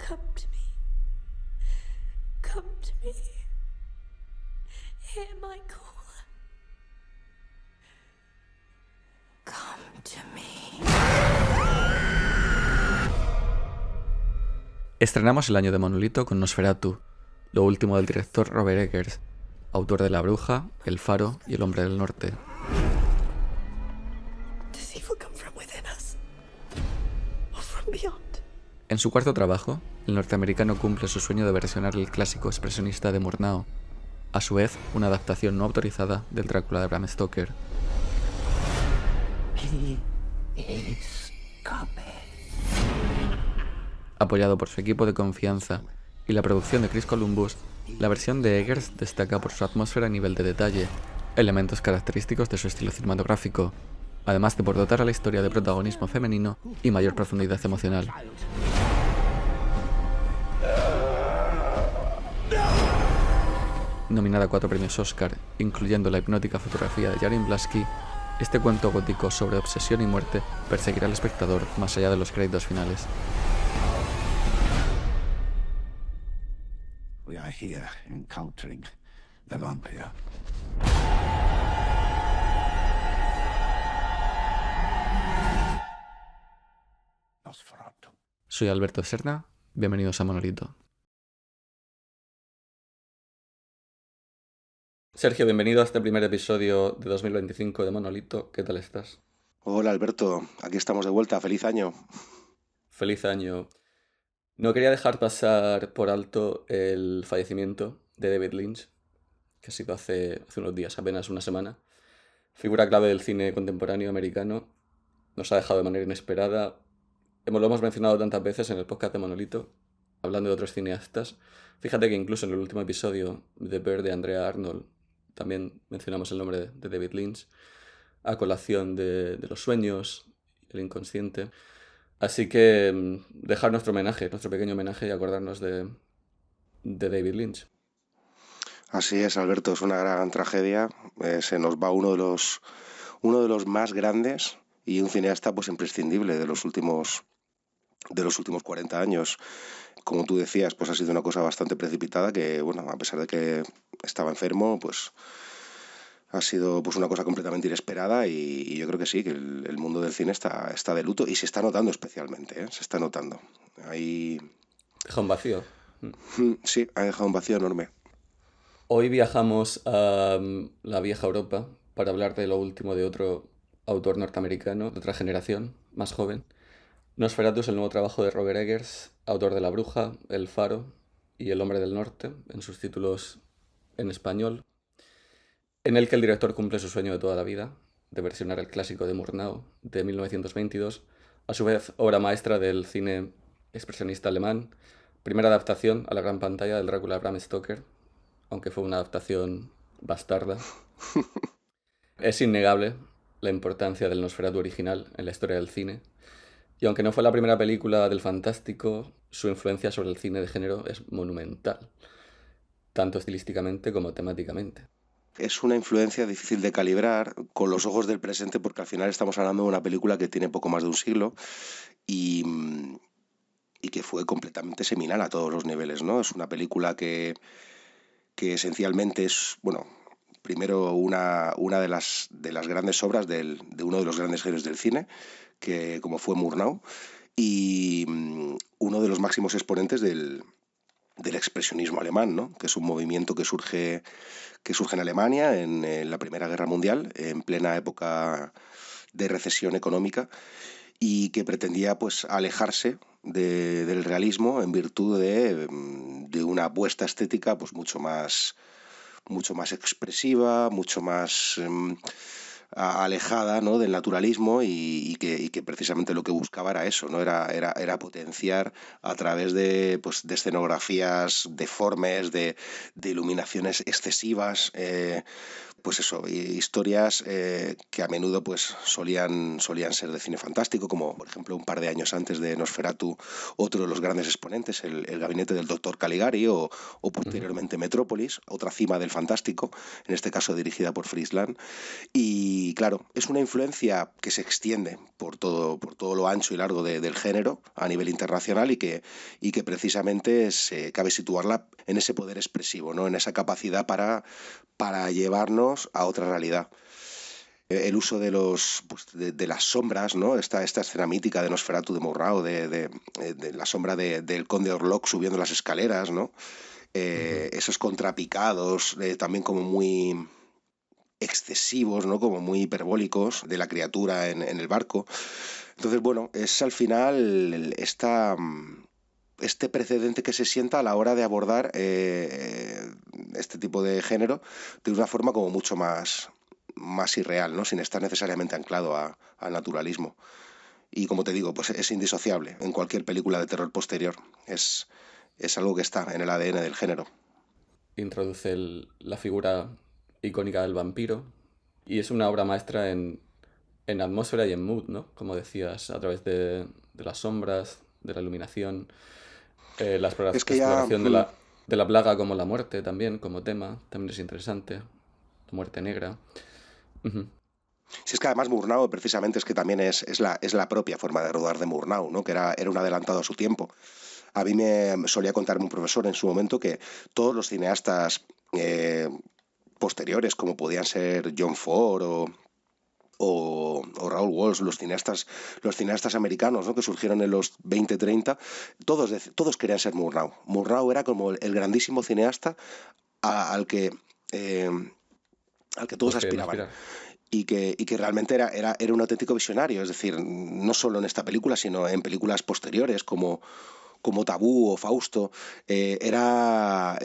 Come to me. Come to me. Hear my call. Come to me. Estrenamos el año de Monolito con Nosferatu, lo último del director Robert Eggers, autor de La Bruja, El Faro y El Hombre del Norte. Does evil come from within us? Or from beyond? En su cuarto trabajo, el norteamericano cumple su sueño de versionar el clásico expresionista de Murnau, a su vez una adaptación no autorizada del Drácula de Bram Stoker. Apoyado por su equipo de confianza y la producción de Chris Columbus, la versión de Eggers destaca por su atmósfera y nivel de detalle, elementos característicos de su estilo cinematográfico, además de por dotar a la historia de protagonismo femenino y mayor profundidad emocional. Nominada a 4 premios Oscar, incluyendo la hipnótica fotografía de Jarin Blaski, este cuento gótico sobre obsesión y muerte perseguirá al espectador más allá de los créditos finales. We are here encountering the vampire. Nosferatu. Soy Alberto Serna, bienvenidos a Monolito. Sergio, bienvenido a este primer episodio de 2025 de Monolito. ¿Qué tal estás? Hola Alberto, aquí estamos de vuelta, feliz año. Feliz año. No quería dejar pasar por alto el fallecimiento de David Lynch, que ha sido hace unos días, apenas una semana. Figura clave del cine contemporáneo americano. Nos ha dejado de manera inesperada. Lo hemos mencionado tantas veces en el podcast de Monolito, hablando de otros cineastas. Fíjate que incluso en el último episodio de Bear de Andrea Arnold también mencionamos el nombre de David Lynch, a colación de los sueños, el inconsciente. Así que dejar nuestro homenaje, nuestro pequeño homenaje y acordarnos de David Lynch. Así es, Alberto, es una gran tragedia. Se nos va uno de los más grandes y un cineasta pues imprescindible de los últimos 40 años. Como tú decías, pues ha sido una cosa bastante precipitada que, bueno, a pesar de que estaba enfermo, pues ha sido pues una cosa completamente inesperada y yo creo que sí, que el mundo del cine está de luto y se está notando especialmente, ¿eh? Se está notando. Ahí... Deja un vacío. Sí, ha dejado un vacío enorme. Hoy viajamos a la vieja Europa para hablar de lo último de otro autor norteamericano, de otra generación, más joven. Nosferatu es el nuevo trabajo de Robert Eggers, autor de La Bruja, El Faro y El Hombre del Norte, en sus títulos en español, en el que el director cumple su sueño de toda la vida, de versionar el clásico de Murnau de 1922, a su vez obra maestra del cine expresionista alemán, primera adaptación a la gran pantalla del Drácula de Bram Stoker, aunque fue una adaptación bastarda. Es innegable la importancia del Nosferatu original en la historia del cine, y aunque no fue la primera película del fantástico, su influencia sobre el cine de género es monumental, tanto estilísticamente como temáticamente. Es una influencia difícil de calibrar con los ojos del presente porque al final estamos hablando de una película que tiene poco más de un siglo y, y que fue completamente seminal a todos los niveles, ¿no? Es una película que esencialmente es, bueno, primero una de las grandes obras de uno de los grandes genios del cine, que como fue Murnau, y uno de los máximos exponentes del expresionismo alemán, ¿no? Que es un movimiento que surge en Alemania en la Primera Guerra Mundial, en plena época de recesión económica, y que pretendía pues alejarse del realismo en virtud de una apuesta estética pues mucho más expresiva, mucho más alejada, ¿no?, del naturalismo y que precisamente lo que buscaba era eso, ¿no? Era potenciar a través de escenografías deformes, de iluminaciones excesivas, pues eso, historias que a menudo pues solían ser de cine fantástico, como por ejemplo un par de años antes de Nosferatu, otro de los grandes exponentes, el gabinete del Dr. Caligari, o Ujú. posteriormente Metrópolis, otra cima del fantástico, en este caso dirigida por Fritz Lang. Y claro, es una influencia que se extiende por todo lo ancho y largo del género a nivel internacional, y que precisamente cabe situarla en ese poder expresivo, ¿no? En esa capacidad para llevarnos a otra realidad. El uso de de las sombras, ¿no? Esta escena mítica de Nosferatu de Murnau, de la sombra del conde Orlok subiendo las escaleras, ¿no? Ujú. Esos contrapicados, también como muy excesivos, ¿no? Como muy hiperbólicos de la criatura en el barco. Entonces, bueno, es al final este precedente que se sienta a la hora de abordar este tipo de género de una forma como mucho más irreal, ¿no? Sin estar necesariamente anclado al naturalismo. Y como te digo, pues es indisociable en cualquier película de terror posterior. Es algo que está en el ADN del género. Introduce la figura icónica del vampiro y es una obra maestra en atmósfera y en mood, ¿no? Como decías, a través de las sombras, de la iluminación, la Es que ya... exploración de la plaga como la muerte también, como tema, también es interesante. La muerte negra. Ujú. Si es que además Murnau precisamente es que también es la propia forma de rodar de Murnau, ¿no? Que era un adelantado a su tiempo. A mí me solía contarme un profesor en su momento que todos los cineastas posteriores, como podían ser John Ford o Raoul Walsh, los cineastas americanos, ¿no? Que surgieron en los 20-30, todos querían ser Murnau. Murnau era como el grandísimo cineasta a- al que... eh, al que todos Todos querían aspiraban, aspirar. y que realmente era un auténtico visionario, es decir, no solo en esta película, sino en películas posteriores como Tabú o Fausto. Era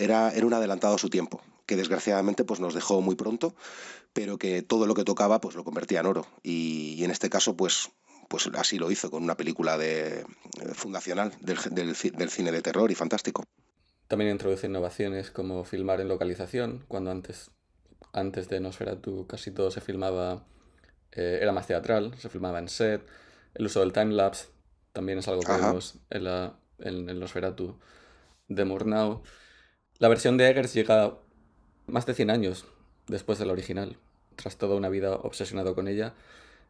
un adelantado a su tiempo, que desgraciadamente pues, nos dejó muy pronto, pero que todo lo que tocaba pues, lo convertía en oro. Y en este caso, pues así lo hizo con una película fundacional del cine de terror y fantástico. También introduce innovaciones como filmar en localización, cuando antes de Nosferatu casi todo se filmaba, era más teatral, se filmaba en set. El uso del timelapse también es algo que Ajá. vemos en el Nosferatu de Murnau. La versión de Eggers llega más de 100 años después de la original, tras toda una vida obsesionado con ella.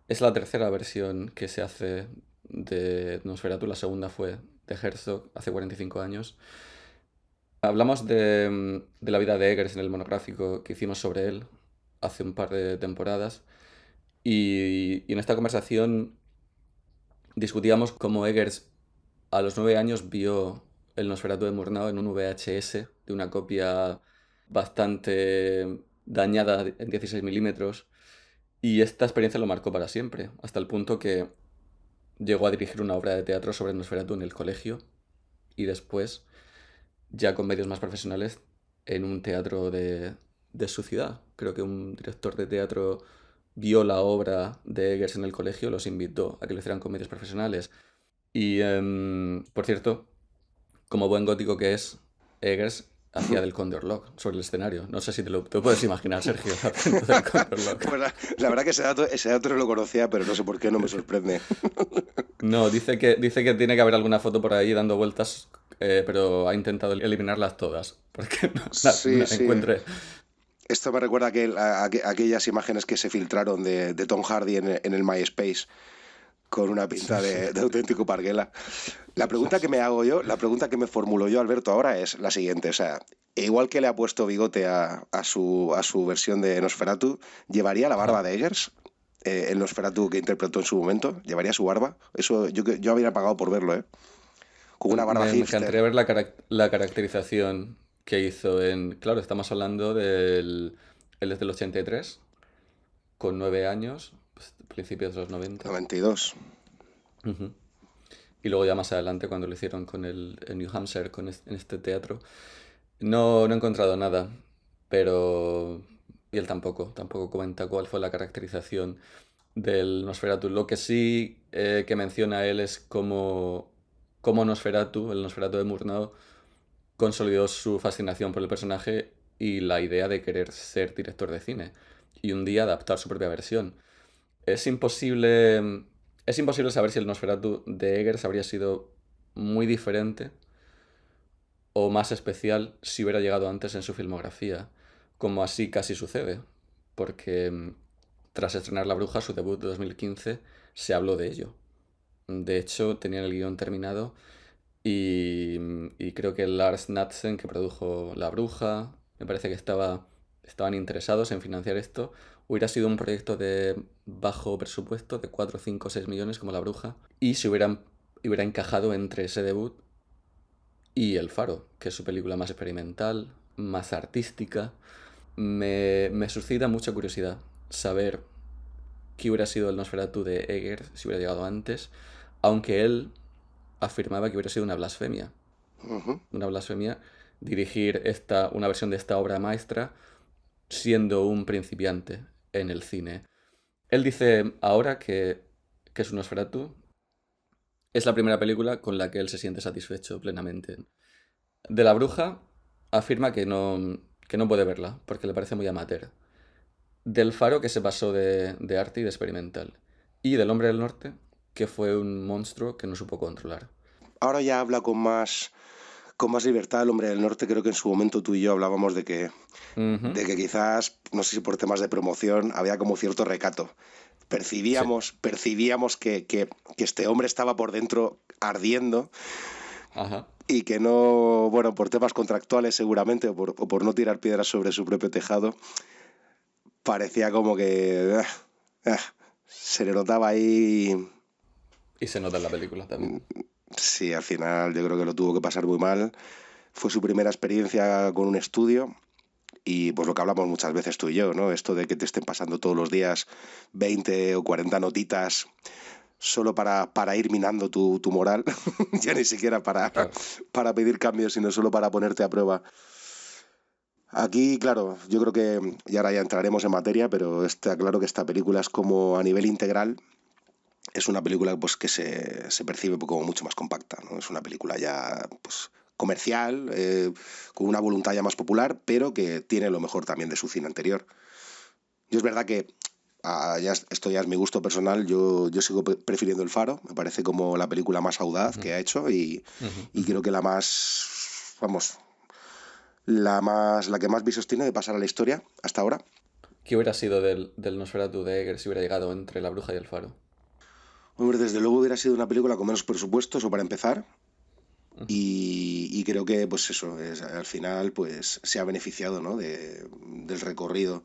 Es la tercera versión que se hace de Nosferatu, la segunda fue de Herzog hace 45 años. Hablamos de la vida de Eggers en el monográfico que hicimos sobre él hace un par de temporadas y en esta conversación discutíamos cómo Eggers a los 9 años vio el Nosferatu de Murnau en un VHS de una copia bastante dañada en 16 milímetros y esta experiencia lo marcó para siempre, hasta el punto que llegó a dirigir una obra de teatro sobre Nosferatu en el colegio y después, ya con medios más profesionales, en un teatro de su ciudad. Creo que un director de teatro vio la obra de Eggers en el colegio, los invitó a que lo hicieran con medios profesionales. Y, por cierto, como buen gótico que es, Eggers hacía del Conde Orlok sobre el escenario. No sé si te lo puedes imaginar, Sergio, haciendo del Conde Orlok. Pues la verdad que ese dato no lo conocía, pero no sé por qué no me sorprende. No, dice que tiene que haber alguna foto por ahí dando vueltas, pero ha intentado eliminarlas todas, porque no Sí, la sí. encuentre. Esto me recuerda a aquellas imágenes que se filtraron de Tom Hardy en el MySpace, con una pinta de auténtico parguela. La pregunta que me formulo yo, Alberto, ahora es la siguiente. O sea, igual que le ha puesto bigote a su versión de Nosferatu, ¿llevaría la barba Ajá. de Eggers? El Nosferatu que interpretó en su momento, ¿llevaría su barba? Eso yo habría pagado por verlo, ¿eh? Con una barba Me hipster. encantaría ver la caracterización que hizo en... Claro, estamos hablando del... Él es del 83, con 9 años, pues, principios de los 90. 92. Ujú. Y luego ya más adelante, cuando lo hicieron en New Hampshire, en este teatro, no he encontrado nada, pero... Y él tampoco comenta cuál fue la caracterización del Nosferatu. Lo que sí que menciona él es cómo Nosferatu, el Nosferatu de Murnau, consolidó su fascinación por el personaje y la idea de querer ser director de cine y un día adaptar su propia versión. Es imposible, es imposible saber si el Nosferatu de Eggers habría sido muy diferente o más especial si hubiera llegado antes en su filmografía, como así casi sucede, porque tras estrenar La Bruja, su debut de 2015, se habló de ello. De hecho, tenían el guión terminado y creo que Lars Knudsen, que produjo La Bruja, me parece que estaban interesados en financiar esto. Hubiera sido un proyecto de bajo presupuesto, de 4, 5, 6 millones como La Bruja, y hubiera encajado entre ese debut y El Faro, que es su película más experimental, más artística. Me suscita mucha curiosidad saber qué hubiera sido el Nosferatu de Eggers si hubiera llegado antes, aunque él afirmaba que hubiera sido una blasfemia. Ujú. Una blasfemia dirigir una versión de esta obra maestra siendo un principiante en el cine. Él dice ahora que su Nosferatu es la primera película con la que él se siente satisfecho plenamente. De La Bruja afirma que no puede verla porque le parece muy amateur. Del Faro, que se pasó de arte y de experimental. Y del Hombre del Norte, que fue un monstruo que no supo controlar. Ahora ya habla con más libertad el hombre del norte. Creo que en su momento tú y yo hablábamos Ujú. de que quizás, no sé si por temas de promoción, había como cierto recato. Sí, Percibíamos que este hombre estaba por dentro ardiendo ajá. y que no, bueno, por temas contractuales seguramente, o por no tirar piedras sobre su propio tejado, parecía como que se le notaba ahí. Y se nota en la película también. Sí, al final yo creo que lo tuvo que pasar muy mal. Fue su primera experiencia con un estudio y pues lo que hablamos muchas veces tú y yo, ¿no? Esto de que te estén pasando todos los días 20 o 40 notitas solo para ir minando tu moral, ya ni siquiera Claro. para pedir cambios, sino solo para ponerte a prueba. Aquí, claro, yo creo que, y ahora ya entraremos en materia, pero está claro que esta película es como a nivel integral, es una película pues que se percibe como mucho más compacta, ¿no? Es una película ya pues comercial, con una voluntad ya más popular, pero que tiene lo mejor también de su cine anterior. Yo es verdad que esto ya es mi gusto personal, yo sigo prefiriendo El Faro, me parece como la película más audaz Ujú, que ha hecho ujú. y creo que la más, vamos, la que más visos tiene de pasar a la historia hasta ahora. ¿Qué hubiera sido del Nosferatu de Eggers si hubiera llegado entre La Bruja y El Faro? Hombre, desde luego hubiera sido una película con menos presupuesto, eso para empezar, Ujú, y creo que pues eso, al final pues se ha beneficiado, ¿no? Del recorrido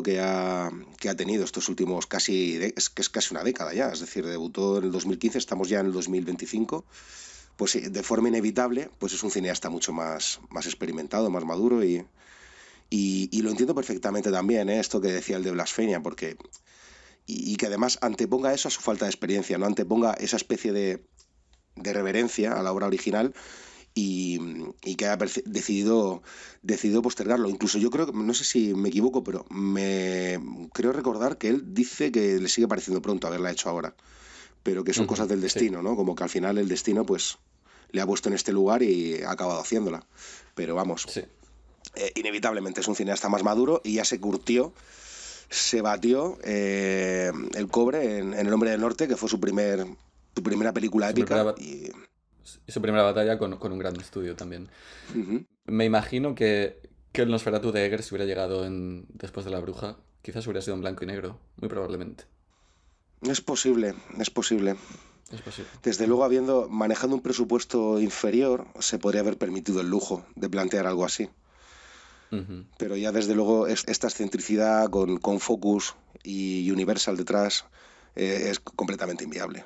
que ha tenido estos últimos es que es casi una década ya, es decir, debutó en el 2015, estamos ya en el 2025, pues sí, de forma inevitable, pues es un cineasta mucho más experimentado, más maduro y lo entiendo perfectamente también, ¿eh? Esto que decía el de blasfemia, porque y que además anteponga eso a su falta de experiencia, no anteponga esa especie de reverencia a la obra original y que ha decidido postergarlo. Incluso yo creo que, no sé si me equivoco, pero me creo recordar que él dice que le sigue pareciendo pronto haberla hecho ahora, pero que son cosas ujú. del Sí, destino, ¿no? Como que al final el destino pues le ha puesto en este lugar y ha acabado haciéndola. Pero vamos, sí. inevitablemente es un cineasta más maduro y ya se curtió, se batió el cobre en El Hombre del Norte, que fue su primera película Su primera, épica ba- y su primera batalla con un gran estudio también. ujú. Me imagino que el Nosferatu de Eggers si hubiera llegado después de La Bruja, quizás hubiera sido en blanco y negro, muy probablemente. Es posible, es posible. Es posible. Desde luego, manejando un presupuesto inferior, se podría haber permitido el lujo de plantear algo así. Ujú, Pero ya desde luego esta excentricidad con Focus y Universal detrás es completamente inviable.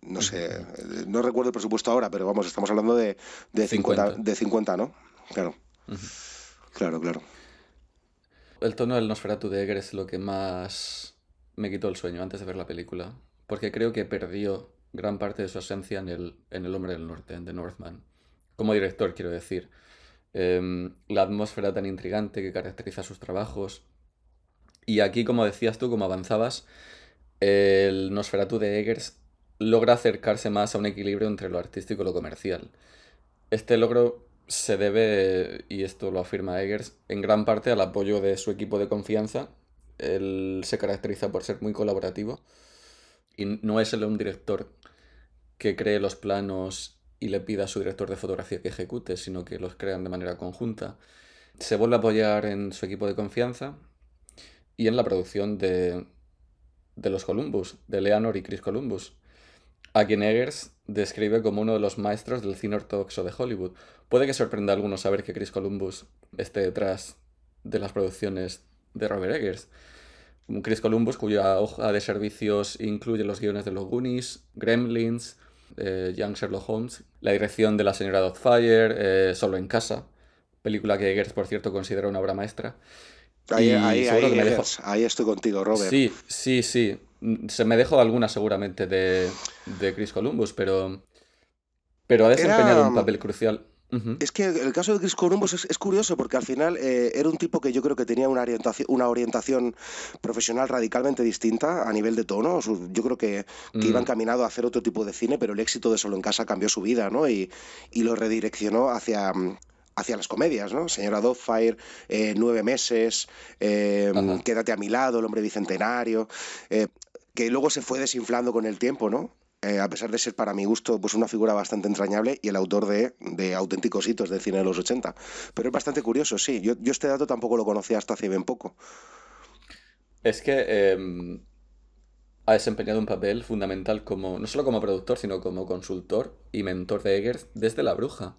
No ujú, sé, ujú. no recuerdo el presupuesto ahora, pero vamos, estamos hablando de 50, 50. de 50, ¿no? Claro, Ujú. claro, claro. El tono del Nosferatu de Eggers es lo que más me quitó el sueño antes de ver la película, porque creo que perdió gran parte de su esencia en El Hombre del Norte, en The Northman. Como director, quiero decir. La atmósfera tan intrigante que caracteriza sus trabajos. Y aquí, como decías tú, como avanzabas, el Nosferatu de Eggers logra acercarse más a un equilibrio entre lo artístico y lo comercial. Este logro se debe, y esto lo afirma Eggers, en gran parte al apoyo de su equipo de confianza. Él se caracteriza por ser muy colaborativo y no es él un director que cree los planos y le pida a su director de fotografía que ejecute, sino que los crean de manera conjunta. Se vuelve a apoyar en su equipo de confianza y en la producción de los Columbus, de Leanor y Chris Columbus, a quien Eggers describe como uno de los maestros del cine ortodoxo de Hollywood. Puede que sorprenda a algunos saber que Chris Columbus esté detrás de las producciones de Robert Eggers. Chris Columbus, cuya hoja de servicios incluye los guiones de los Goonies, Gremlins, Young Sherlock Holmes, la dirección de La señora Doubtfire, Solo en casa, película que Eggers, por cierto, considera una obra maestra. Y seguro que me dejo... Ahí estoy contigo, Robert. Sí. Se me dejó alguna seguramente de Chris Columbus, pero ha desempeñado un papel crucial. Ujú. Es que el caso de Chris Columbus es curioso porque al final era un tipo que yo creo que tenía una orientación profesional radicalmente distinta a nivel de tono. Yo creo que iba encaminado a hacer otro tipo de cine, pero el éxito de Solo en casa cambió su vida, ¿no? Y lo redireccionó hacia las comedias, ¿no? Señora Doubtfire, 9 meses, Ajá. Quédate a mi lado, El hombre bicentenario, que luego se fue desinflando con el tiempo, ¿no? A pesar de ser para mi gusto pues una figura bastante entrañable y el autor de auténticos hitos del cine de los 80. Pero es bastante curioso, sí. Yo este dato tampoco lo conocía hasta hace bien poco. Es que ha desempeñado un papel fundamental como, no solo como productor, sino como consultor y mentor de Eggers desde La Bruja.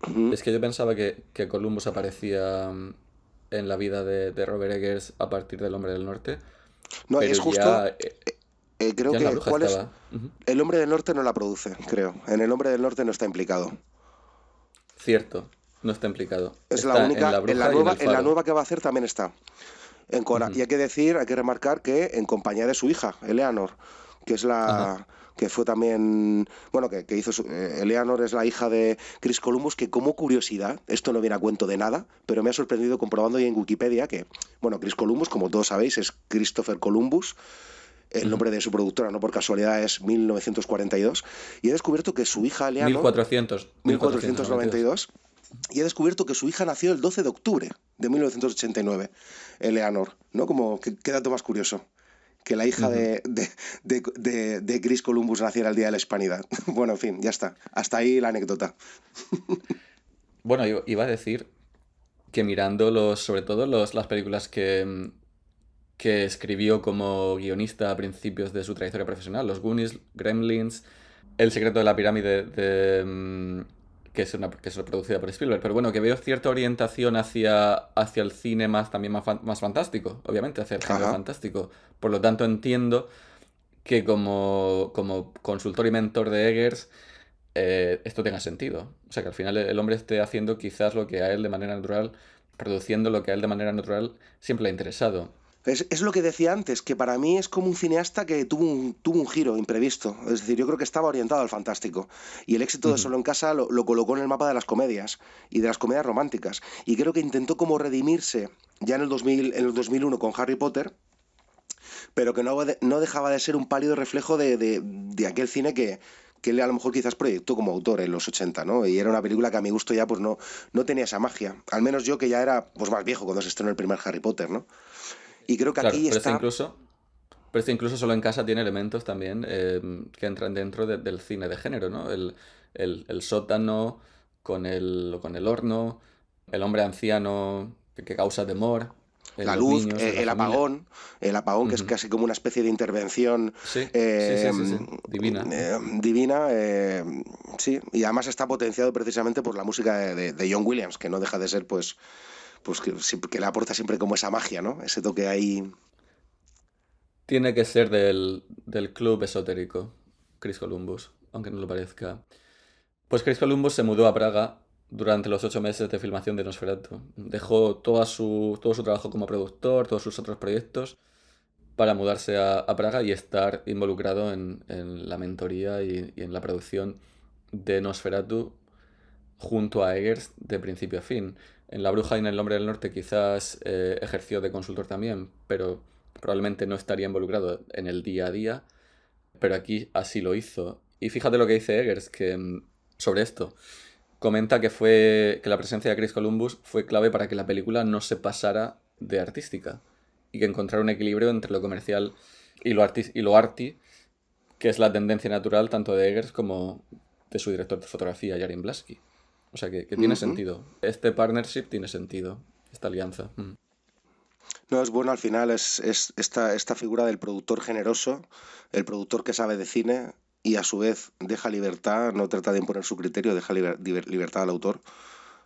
Ujú. Es que yo pensaba que Columbus aparecía en la vida de Robert Eggers a partir del Hombre del Norte, No, pero es justo, creo ya en La que, Bruja ¿cuál es? estaba. Ujú. El hombre del norte no la produce, creo. En El hombre del norte no está implicado. Cierto, no está implicado. Es la Está en única, La Bruja y en El en la Faro. nueva que va a hacer también está. Y Ujú. hay que remarcar que en compañía de su hija, Eleanor, que es Ajá. que fue también, bueno, que hizo Eleanor es la hija de Chris Columbus, que como curiosidad, esto no viene a cuento de nada, pero me ha sorprendido comprobando ahí en Wikipedia que, bueno, Chris Columbus, como todos sabéis, es Christopher Columbus. El Ujú. nombre de su productora, no por casualidad, es 1942. Y he descubierto que su hija Eleanor, 1492. 1492, y he descubierto que su hija nació el 12 de octubre de 1989, Eleanor, ¿no? Como, qué dato más curioso, que la hija Ujú. de Chris Columbus naciera el Día de la Hispanidad. Bueno, en fin, ya está. Hasta ahí la anécdota. Bueno, yo iba a decir que mirando sobre todo las películas que escribió como guionista a principios de su trayectoria profesional, Los Goonies, Gremlins, El secreto de la pirámide, que es producida por Spielberg, pero bueno, que veo cierta orientación hacia el cine también más fantástico, obviamente, hacia el género Ajá. fantástico. Por lo tanto, entiendo que como consultor y mentor de Eggers, esto tenga sentido. O sea, que al final el hombre esté haciendo quizás lo que a él de manera natural, produciendo lo que a él de manera natural siempre le ha interesado. Es lo que decía antes, que para mí es como un cineasta que tuvo un giro imprevisto. Es decir, yo creo que estaba orientado al fantástico. Y el éxito de Ujú. Solo en casa lo colocó en el mapa de las comedias y de las comedias románticas. Y creo que intentó como redimirse ya en el 2000, en el 2001 con Harry Potter, pero que no dejaba de ser un pálido reflejo de aquel cine que él a lo mejor quizás proyectó como autor en los 80, ¿no? Y era una película que a mi gusto ya pues no tenía esa magia. Al menos yo que ya era pues más viejo cuando se estrenó el primer Harry Potter, ¿no? Y creo que Claro, aquí está. pero este incluso solo en casa tiene elementos también que entran dentro del cine de género, ¿no? El sótano con el horno, el hombre anciano que causa temor, La los luz, niños, la familia. el apagón que es Ujú. casi como una especie de intervención Sí. Divina. divina, sí, y además está potenciado precisamente por la música de John Williams, que no deja de ser pues que le aporta siempre como esa magia, ¿no? Ese toque ahí. Tiene que ser del club esotérico, Chris Columbus, aunque no lo parezca. Pues Chris Columbus se mudó a Praga durante los 8 meses de filmación de Nosferatu. Dejó todo su trabajo como productor, todos sus otros proyectos, para mudarse a Praga y estar involucrado en la mentoría y en la producción de Nosferatu junto a Eggers de principio a fin. En La Bruja y en El Hombre del Norte quizás ejerció de consultor también, pero probablemente no estaría involucrado en el día a día, pero aquí así lo hizo. Y fíjate lo que dice Eggers sobre esto, comenta que la presencia de Chris Columbus fue clave para que la película no se pasara de artística y que encontrar un equilibrio entre lo comercial y lo arty, que es la tendencia natural tanto de Eggers como de su director de fotografía, Jarin Blaski. O sea, que tiene sentido. Este partnership tiene sentido, esta alianza. No, es bueno al final, es esta figura del productor generoso, el productor que sabe de cine y a su vez deja libertad, no trata de imponer su criterio, deja libertad al autor.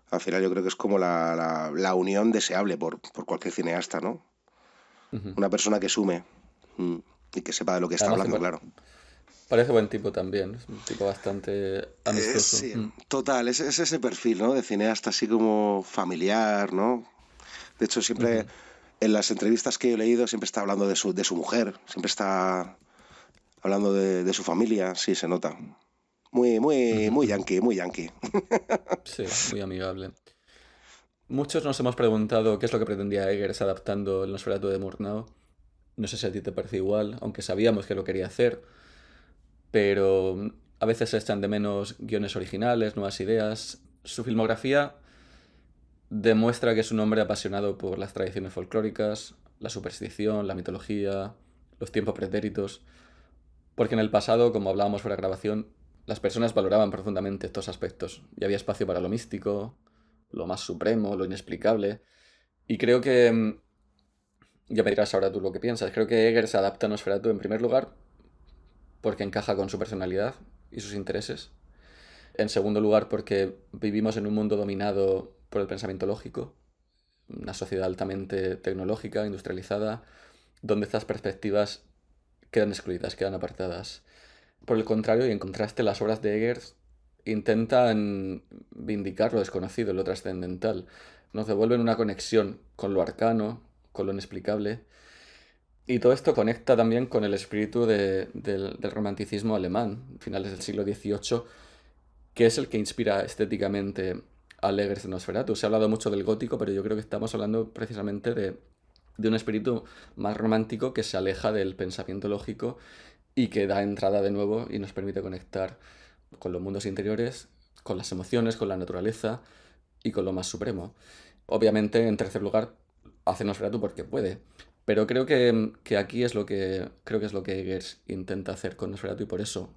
Al final yo creo que es como la unión deseable por cualquier cineasta, ¿no? Ujú. Una persona que sume y que sepa de lo que está Además, hablando, claro. parece buen tipo también. Es un tipo bastante amistoso. Sí, total, es ese perfil, ¿no? De cineasta así como familiar, ¿no? De hecho, siempre Ujú. en las entrevistas que he leído siempre está hablando de su mujer, siempre está hablando de su familia, sí, se nota. Muy, muy, Ujú, muy ujú. yankee, muy yankee. Sí, muy amigable. Muchos nos hemos preguntado qué es lo que pretendía Eggers adaptando el Nosferatu de Murnau. No sé si a ti te parece igual, aunque sabíamos que lo quería hacer, pero a veces se echan de menos guiones originales, nuevas ideas. Su filmografía demuestra que es un hombre apasionado por las tradiciones folclóricas, la superstición, la mitología, los tiempos pretéritos, porque en el pasado, como hablábamos fuera de grabación, las personas valoraban profundamente estos aspectos y había espacio para lo místico, lo más supremo, lo inexplicable. Y creo que, ya me dirás ahora tú lo que piensas, creo que Eggers se adapta a Nosferatu en primer lugar porque encaja con su personalidad y sus intereses. En segundo lugar, porque vivimos en un mundo dominado por el pensamiento lógico, una sociedad altamente tecnológica, industrializada, donde estas perspectivas quedan excluidas, quedan apartadas. Por el contrario, y en contraste, las obras de Eggers intentan vindicar lo desconocido, lo trascendental. Nos devuelven una conexión con lo arcano, con lo inexplicable. Y todo esto conecta también con el espíritu del romanticismo alemán, finales del siglo XVIII, que es el que inspira estéticamente a Eggers de Nosferatu. Se ha hablado mucho del gótico, pero yo creo que estamos hablando precisamente de un espíritu más romántico que se aleja del pensamiento lógico y que da entrada de nuevo y nos permite conectar con los mundos interiores, con las emociones, con la naturaleza y con lo más supremo. Obviamente, en tercer lugar, hace Nosferatu porque puede. Pero creo que aquí es lo que creo que es lo que Eggers intenta hacer con Nosferatu y por eso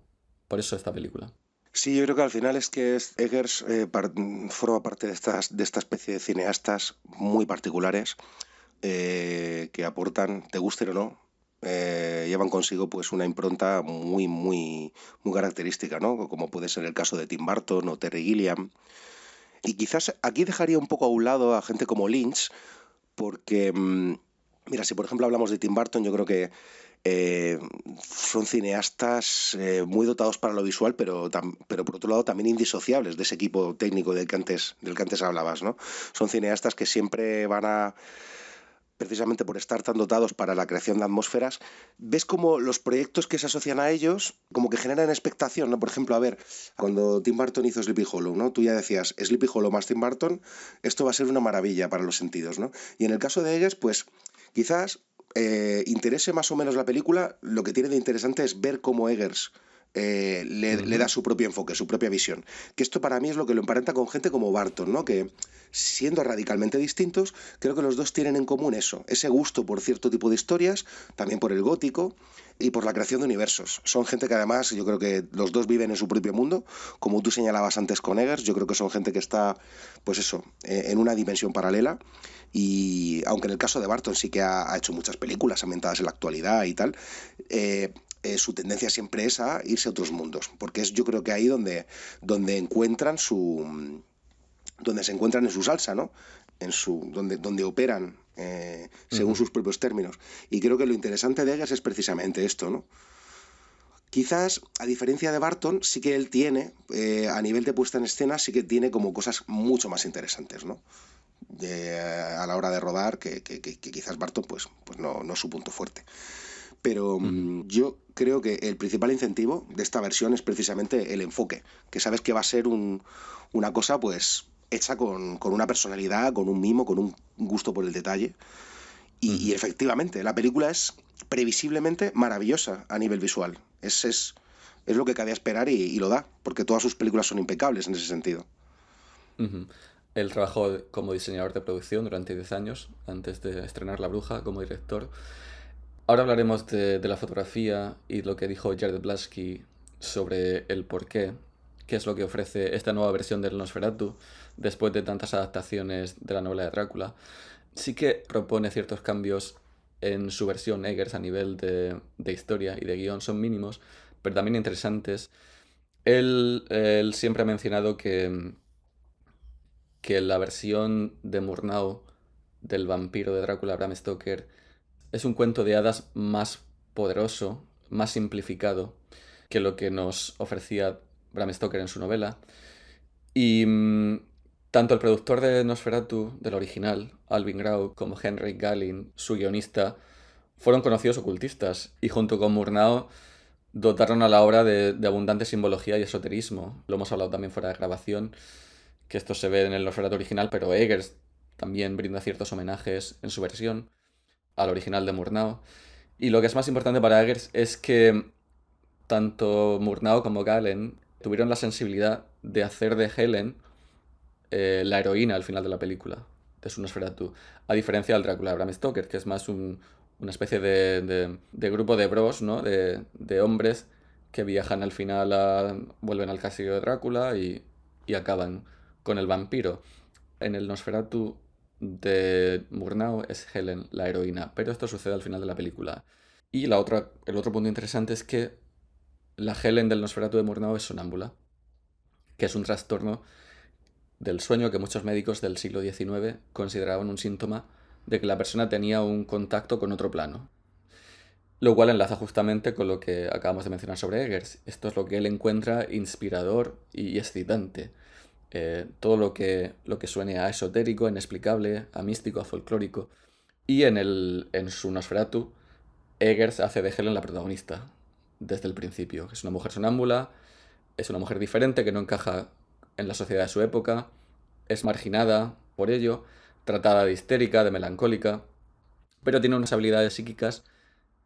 esta película. Sí, yo creo que al final es que Eggers forma parte de esta especie de cineastas muy particulares que aportan, te guste o no, llevan consigo pues una impronta muy, muy, muy característica, ¿no? Como puede ser el caso de Tim Burton o Terry Gilliam. Y quizás aquí dejaría un poco a un lado a gente como Lynch, porque, mira, si por ejemplo hablamos de Tim Burton, yo creo que eh, son cineastas muy dotados para lo visual, pero por otro lado también indisociables de ese equipo técnico del que antes hablabas, ¿no? Son cineastas que siempre van a, precisamente por estar tan dotados para la creación de atmósferas, ves como los proyectos que se asocian a ellos como que generan expectación, ¿no? Por ejemplo, a ver, cuando Tim Burton hizo Sleepy Hollow, ¿no? Tú ya decías, Sleepy Hollow más Tim Burton, esto va a ser una maravilla para los sentidos, ¿no? Y en el caso de ellos, pues quizás interese más o menos la película, lo que tiene de interesante es ver cómo Eggers le da Ujú. su propio enfoque, su propia visión. Que esto para mí es lo que lo emparenta con gente como Barton, ¿no? Que siendo radicalmente distintos, creo que los dos tienen en común eso, ese gusto por cierto tipo de historias, también por el gótico y por la creación de universos. Son gente que además yo creo que los dos viven en su propio mundo, como tú señalabas antes con Eggers, yo creo que son gente que está, pues eso, en una dimensión paralela. Y aunque en el caso de Barton sí que ha hecho muchas películas ambientadas en la actualidad y tal, su tendencia siempre es a irse a otros mundos, porque es yo creo que ahí donde encuentran donde se encuentran en su salsa, ¿no? Donde operan según Ujú. sus propios términos. Y creo que lo interesante de ellas es precisamente esto, ¿no? Quizás, a diferencia de Barton, sí que él tiene, a nivel de puesta en escena, sí que tiene como cosas mucho más interesantes, ¿no? A la hora de rodar, que quizás Barton pues no es su punto fuerte. Pero Ujú. yo creo que el principal incentivo de esta versión es precisamente el enfoque, que sabes que va a ser una cosa pues hecha con una personalidad, con un mimo, con un gusto por el detalle. Y Ujú. efectivamente, la película es previsiblemente maravillosa a nivel visual. Es lo que cabía esperar y lo da, porque todas sus películas son impecables en ese sentido. Ujú. Él trabajó como diseñador de producción durante 10 años antes de estrenar La Bruja como director. Ahora hablaremos de la fotografía y lo que dijo Jared Blasky sobre el porqué, qué es lo que ofrece esta nueva versión del Nosferatu después de tantas adaptaciones de la novela de Drácula. Sí que propone ciertos cambios en su versión Eggers a nivel de historia y de guión, son mínimos, pero también interesantes. Él siempre ha mencionado que la versión de Murnau del vampiro de Drácula, Bram Stoker, es un cuento de hadas más poderoso, más simplificado que lo que nos ofrecía Bram Stoker en su novela. Y tanto el productor de Nosferatu, del original, Alvin Grau, como Henrik Galin, su guionista, fueron conocidos ocultistas y junto con Murnau dotaron a la obra de abundante simbología y esoterismo. Lo hemos hablado también fuera de grabación, que esto se ve en el Nosferatu original, pero Eggers también brinda ciertos homenajes en su versión al original de Murnau. Y lo que es más importante para Eggers es que tanto Murnau como Gallen tuvieron la sensibilidad de hacer de Helen la heroína al final de la película, de su Nosferatu, a diferencia del Drácula de Bram Stoker, que es más una especie de grupo de bros, ¿no? De hombres que viajan al final, vuelven al castillo de Drácula y acaban con el vampiro. En el Nosferatu de Murnau es Helen la heroína, pero esto sucede al final de la película. Y el otro punto interesante es que la Helen del Nosferatu de Murnau es sonámbula, que es un trastorno del sueño que muchos médicos del siglo XIX consideraban un síntoma de que la persona tenía un contacto con otro plano. Lo cual enlaza justamente con lo que acabamos de mencionar sobre Eggers. Esto es lo que él encuentra inspirador y excitante. Todo lo que suene a esotérico, a inexplicable, a místico, a folclórico. Y en su Nosferatu, Eggers hace de Helen la protagonista desde el principio. Es una mujer sonámbula, es una mujer diferente que no encaja en la sociedad de su época, es marginada por ello, tratada de histérica, de melancólica, pero tiene unas habilidades psíquicas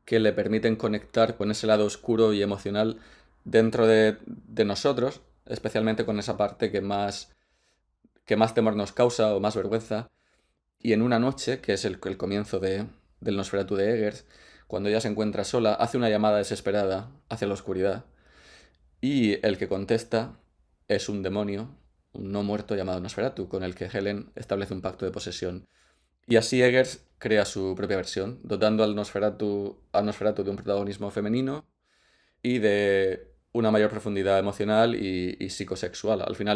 que le permiten conectar con ese lado oscuro y emocional dentro de nosotros, especialmente con esa parte que más temor nos causa o más vergüenza. Y en una noche, que es el comienzo del Nosferatu de Eggers, cuando ella se encuentra sola, hace una llamada desesperada hacia la oscuridad. Y el que contesta es un demonio, un no muerto llamado Nosferatu, con el que Helen establece un pacto de posesión. Y así Eggers crea su propia versión, dotando al Nosferatu de un protagonismo femenino y de una mayor profundidad emocional y psicosexual. Al fin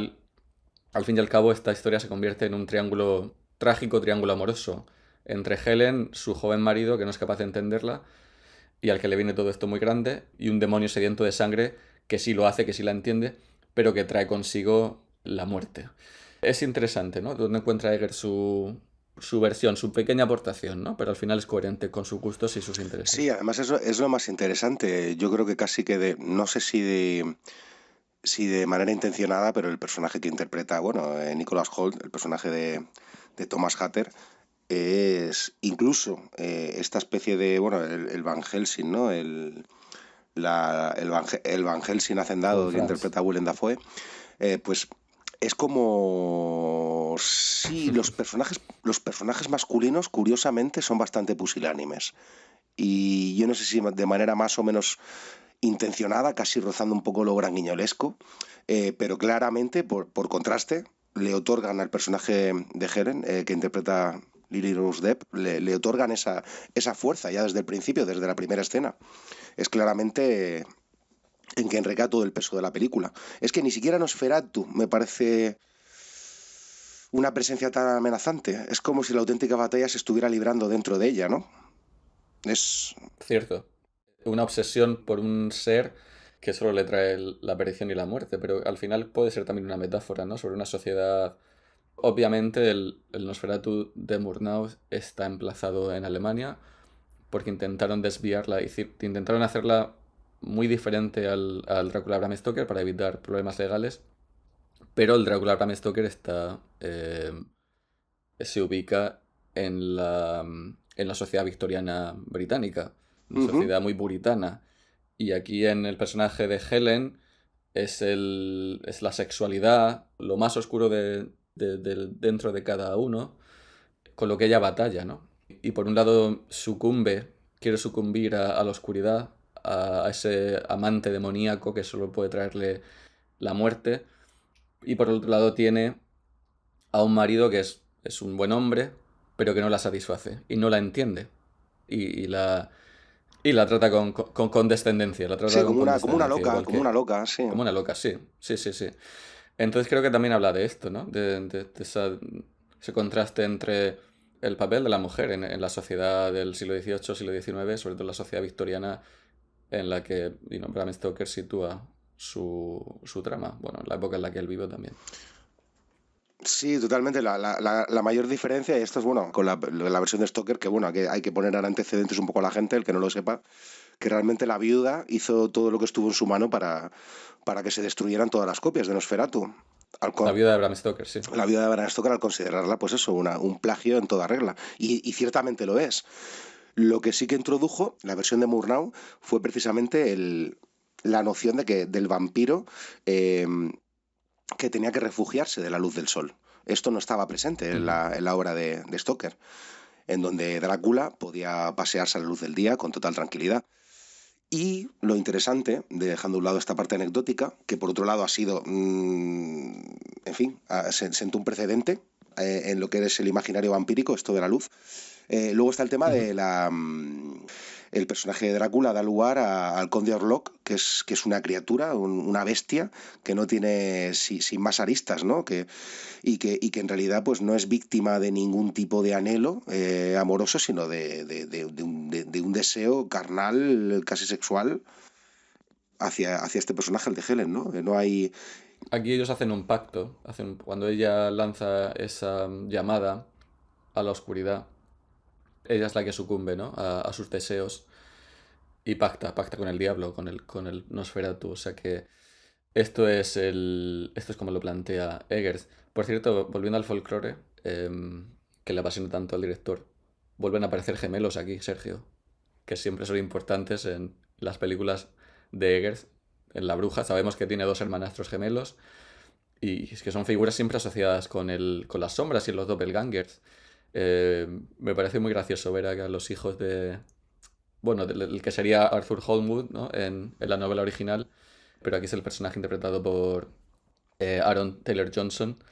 y al cabo, esta historia se convierte en un triángulo trágico, triángulo amoroso, entre Helen, su joven marido, que no es capaz de entenderla, y al que le viene todo esto muy grande, y un demonio sediento de sangre que sí lo hace, que sí la entiende, pero que trae consigo la muerte. Es interesante, ¿no? Donde encuentra Eggers su versión, su pequeña aportación, ¿no? Pero al final es coherente con sus gustos y sus Sí, intereses. además eso es lo más interesante. Yo creo que casi que no sé si de manera intencionada, pero el personaje que interpreta, bueno, Nicholas Hoult, el personaje de Thomas Hatter, es incluso esta especie de, bueno, el Van Helsing, ¿no? El Van Helsing Con hacendado que Franz. interpreta a Willem Dafoe, pues es como sí, los personajes masculinos, curiosamente, son bastante pusilánimes. Y yo no sé si de manera más o menos intencionada, casi rozando un poco lo granguiñolesco, pero claramente, por contraste, le otorgan al personaje de Helen, que interpreta Lily Rose Depp, le otorgan esa fuerza ya desde el principio, desde la primera escena. Es claramente en quien recae todo el peso de la película. Es que ni siquiera Nosferatu me parece una presencia tan amenazante. Es como si la auténtica batalla se estuviera librando dentro de ella, ¿no? Es... Cierto. Una obsesión por un ser que solo le trae la perdición y la muerte, pero al final puede ser también una metáfora, ¿no? Sobre una sociedad. Obviamente el Nosferatu de Murnau está emplazado en Alemania porque intentaron desviarla, intentaron hacerla muy diferente al Drácula Bram Stoker para evitar problemas legales, pero el Drácula Bram Stoker se ubica en la sociedad victoriana británica, una Ujú. sociedad muy puritana. Y aquí en el personaje de Helen es la sexualidad, lo más oscuro dentro de cada uno, con lo que ella batalla, ¿no? Y por un lado quiere sucumbir a la oscuridad, a ese amante demoníaco que solo puede traerle la muerte, y por otro lado tiene a un marido que es un buen hombre, pero que no la satisface y no la entiende. Y la trata con condescendencia, la trata Sí, con como una condescendencia, loca, igual como una que... loca, sí. Como una loca, sí, sí, sí, sí. Entonces creo que también habla de esto, ¿no? De ese contraste entre el papel de la mujer en la sociedad del siglo XVIII, siglo XIX, sobre todo en la sociedad victoriana en la que Bram Stoker sitúa su trama, bueno, la época en la que él vive también. Sí, totalmente. La mayor diferencia, y esto es bueno, con la versión de Stoker, que bueno, hay que poner ahora antecedentes un poco a la gente, el que no lo sepa, que realmente la viuda hizo todo lo que estuvo en su mano para que se destruyeran todas las copias de Nosferatu. Al La con- viuda de Bram Stoker, sí. la viuda de Bram Stoker, al considerarla, pues eso, un plagio en toda regla. Y ciertamente lo es. Lo que sí que introdujo la versión de Murnau fue precisamente la noción del vampiro eh, que tenía que refugiarse de la luz del sol. Esto no estaba presente en Ujú. la obra de Stoker, en donde Drácula podía pasearse a la luz del día con total tranquilidad. Y lo interesante, dejando a un lado esta parte anecdótica, que por otro lado ha sido, en fin, sentó un precedente en lo que es el imaginario vampírico, esto de la luz. Luego está el tema Ujú. de el personaje de Drácula da lugar al conde Orlok, que es una criatura, una bestia, que no tiene sin más aristas, ¿no? Y que en realidad pues no es víctima de ningún tipo de anhelo amoroso, sino de un deseo carnal, casi sexual, hacia este personaje, el de Helen, ¿no? No hay... Aquí ellos hacen un pacto, cuando ella lanza esa llamada a la oscuridad, ella es la que sucumbe, ¿no? A sus deseos y pacta con el diablo, con el Nosferatu. O sea que esto es como lo plantea Eggers. Por cierto, volviendo al folclore, que le apasiona tanto al director, vuelven a aparecer gemelos aquí, Sergio, que siempre son importantes en las películas de Eggers. En La Bruja sabemos que tiene dos hermanastros gemelos y es que son figuras siempre asociadas con las sombras y los doppelgangers. Me parece muy gracioso ver a los hijos bueno, del que sería Arthur Holmwood, ¿no? En la novela original, pero aquí es el personaje interpretado por Aaron Taylor Johnson.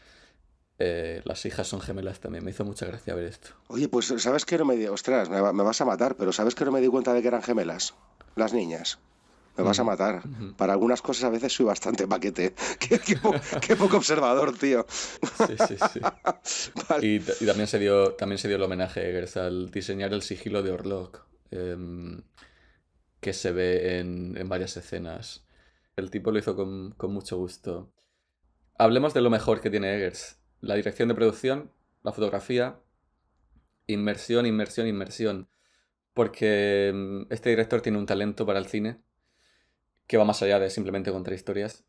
Las hijas son gemelas también. Me hizo mucha gracia ver esto. Oye, pues ¿sabes qué? No me di... Ostras, me vas a matar, pero ¿sabes que no me di cuenta de que eran gemelas? Las niñas. Me vas a Ujú, matar. ujú. Para algunas cosas a veces soy bastante paquete. Qué poco observador, tío. Sí, sí, sí. Vale. Y también se dio el homenaje a Eggers al diseñar el sigilo de Orlok, que se ve en varias escenas. El tipo lo hizo con mucho gusto. Hablemos de lo mejor que tiene Eggers. La dirección de producción, la fotografía, inmersión, inmersión, inmersión. Porque este director tiene un talento para el cine que va más allá de simplemente contar historias,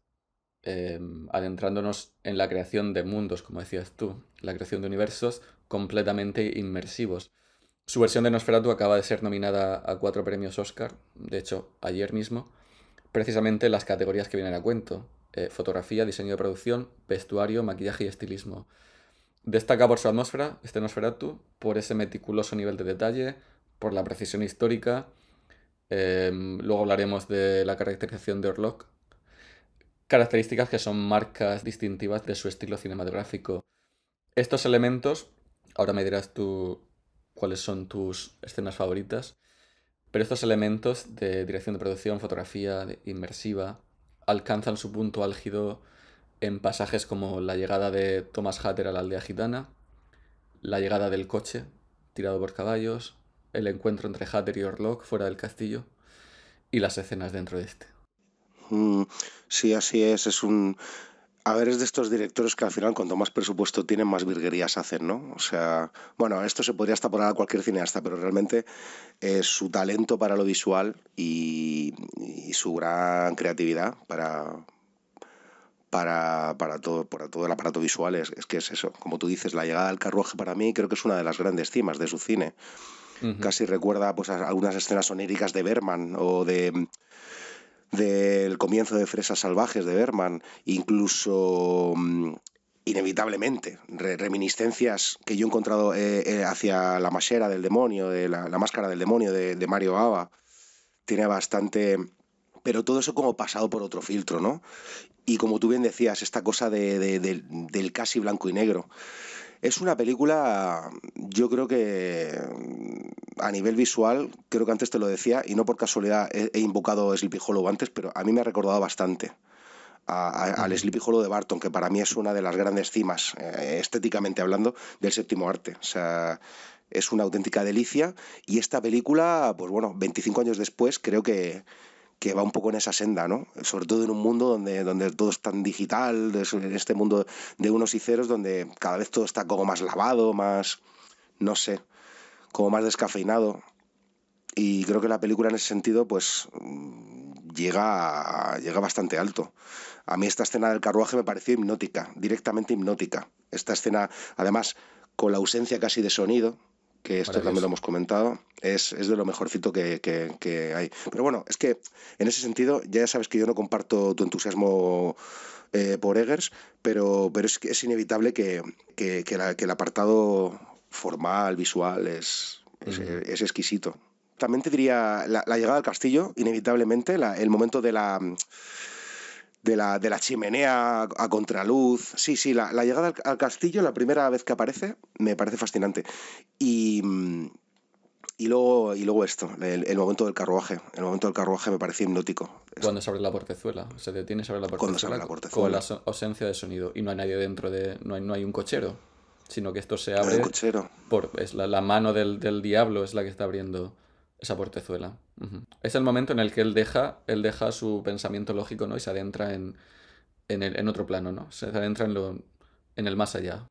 adentrándonos en la creación de mundos, como decías tú, la creación de universos completamente inmersivos. Su versión de Nosferatu acaba de ser nominada a 4 premios Oscar, de hecho, ayer mismo, precisamente en las categorías que vienen a cuento: fotografía, diseño de producción, vestuario, maquillaje y estilismo. Destaca por su atmósfera, este Nosferatu, por ese meticuloso nivel de detalle, por la precisión histórica. Luego hablaremos de la caracterización de Orlok, características que son marcas distintivas de su estilo cinematográfico. Estos elementos, ahora me dirás tú cuáles son tus escenas favoritas, pero estos elementos de dirección de producción, fotografía, inmersiva, alcanzan su punto álgido en pasajes como la llegada de Thomas Hatter a la aldea gitana, la llegada del coche tirado por caballos, el encuentro entre Hatter y Orlok fuera del castillo y las escenas dentro de este. Mm, sí, así es. A ver, es de estos directores que al final, cuanto más presupuesto tienen, más virguerías hacen, ¿no? O sea, bueno, esto se podría extrapolar a cualquier cineasta, pero realmente su talento para lo visual y su gran creatividad para todo el aparato visual es que es eso. Como tú dices, la llegada del carruaje para mí creo que es una de las grandes cimas de su cine. Ujú. Casi recuerda pues a algunas escenas oníricas de Berman o del comienzo de Fresas Salvajes de Berman, incluso inevitablemente, reminiscencias que yo he encontrado hacia la máscara del demonio, la máscara del demonio de Mario Bava. Tiene bastante... Pero todo eso como pasado por otro filtro, ¿no? Y como tú bien decías, esta cosa del casi blanco y negro. Es una película, yo creo que a nivel visual, creo que antes te lo decía, y no por casualidad he invocado Sleepy Hollow antes, pero a mí me ha recordado bastante al Sleepy Hollow de Barton, que para mí es una de las grandes cimas, estéticamente hablando, del séptimo arte. O sea, es una auténtica delicia. Y esta película, pues bueno, 25 años después, creo que va un poco en esa senda, ¿no? Sobre todo en un mundo donde todo es tan digital, en este mundo de unos y ceros, donde cada vez todo está como más lavado, más, no sé, como más descafeinado. Y creo que la película en ese sentido, pues, llega bastante alto. A mí esta escena del carruaje me pareció hipnótica, directamente hipnótica. Esta escena, además, con la ausencia casi de sonido, que esto también lo hemos comentado, es de lo mejorcito que hay. Pero bueno, es que en ese sentido, ya sabes que yo no comparto tu entusiasmo por Eggers, pero es que es inevitable que el apartado formal, visual, es exquisito. También te diría la llegada al castillo, inevitablemente, el momento de la chimenea a contraluz. Sí, la llegada al castillo, la primera vez que aparece, me parece fascinante. Y, y luego esto, el momento del carruaje. El momento del carruaje me parece hipnótico. Cuando se abre la portezuela, se detiene sobre la Cuando se abre portezuela la con portezuela. la ausencia de sonido y no hay nadie dentro no hay un cochero, sino que esto se No hay un abre cochero. es la mano del diablo es la que está abriendo esa portezuela. Ujú. Es el momento en el que él deja su pensamiento lógico, ¿no? Y se adentra en otro plano, ¿no? Se adentra en el más allá,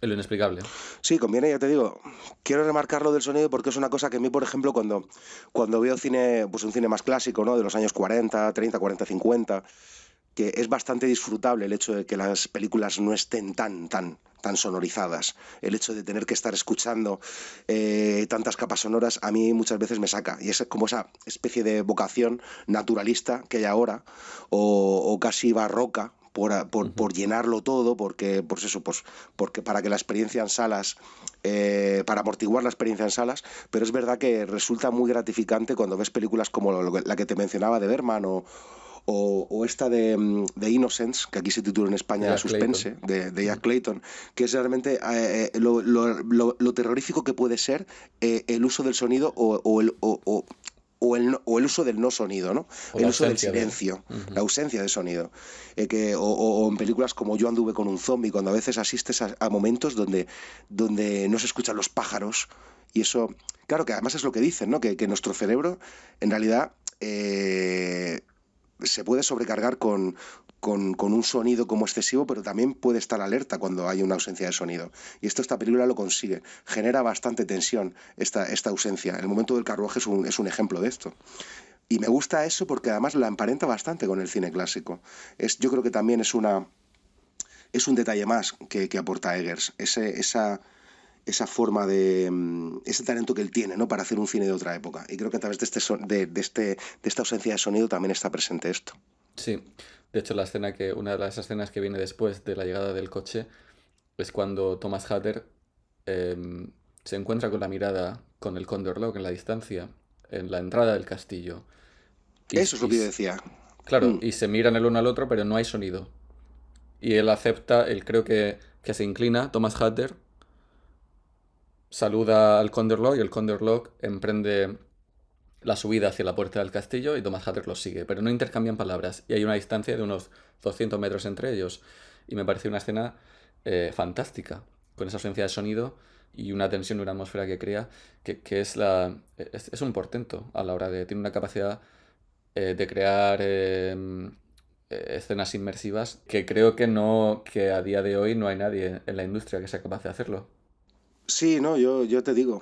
en lo inexplicable. Sí, conviene, ya te digo, quiero remarcar lo del sonido porque es una cosa que a mí, por ejemplo, cuando veo cine, pues un cine más clásico, ¿no? De los años 40, 30, 40, 50, que es bastante disfrutable el hecho de que las películas no estén tan sonorizadas. El hecho de tener que estar escuchando tantas capas sonoras a mí muchas veces me saca. Y es como esa especie de vocación naturalista que hay ahora, o casi barroca, por llenarlo todo, porque para que la experiencia en salas, para amortiguar la experiencia en salas, pero es verdad que resulta muy gratificante cuando ves películas como la que te mencionaba de Berman o esta de Innocence, que aquí se titula en España Jack Suspense, Clayton. de Jack Clayton, que es realmente lo terrorífico que puede ser el uso del sonido o el uso del no sonido, ¿no? O la El uso del ausencia de... silencio, la Ujú. ausencia de sonido. O en películas como Yo anduve con un zombie, cuando a veces asistes a momentos donde no se escuchan los pájaros. Y eso, claro que además es lo que dicen, ¿no? Que nuestro cerebro, en realidad, se puede sobrecargar con un sonido como excesivo, pero también puede estar alerta cuando hay una ausencia de sonido. Y esta película lo consigue. Genera bastante tensión esta ausencia. El momento del carruaje es un ejemplo de esto. Y me gusta eso porque además la emparenta bastante con el cine clásico. Yo creo que también es un detalle más que aporta Eggers. Esa forma ese talento que él tiene, ¿no? Para hacer un cine de otra época. Y creo que a través de esta ausencia de sonido también está presente esto. Sí, de hecho una de las escenas que viene después de la llegada del coche es cuando Thomas Hatter se encuentra con la mirada con el Condorlock en la distancia, en la entrada del castillo. Y, Eso es lo y que yo decía. claro, Mm. y se miran el uno al otro, pero no hay sonido. Y él acepta, él creo que se inclina, Thomas Hatter, saluda al Condorlock y el Condorlock emprende la subida hacia la puerta del castillo y Thomas Hatter los sigue, pero no intercambian palabras y hay una distancia de unos 200 metros entre ellos. Y me pareció una escena fantástica, con esa ausencia de sonido y una tensión y una atmósfera que crea, que es un portento a la hora de... Tiene una capacidad de crear escenas inmersivas que creo que a día de hoy no hay nadie en la industria que sea capaz de hacerlo. Sí, no, yo te digo,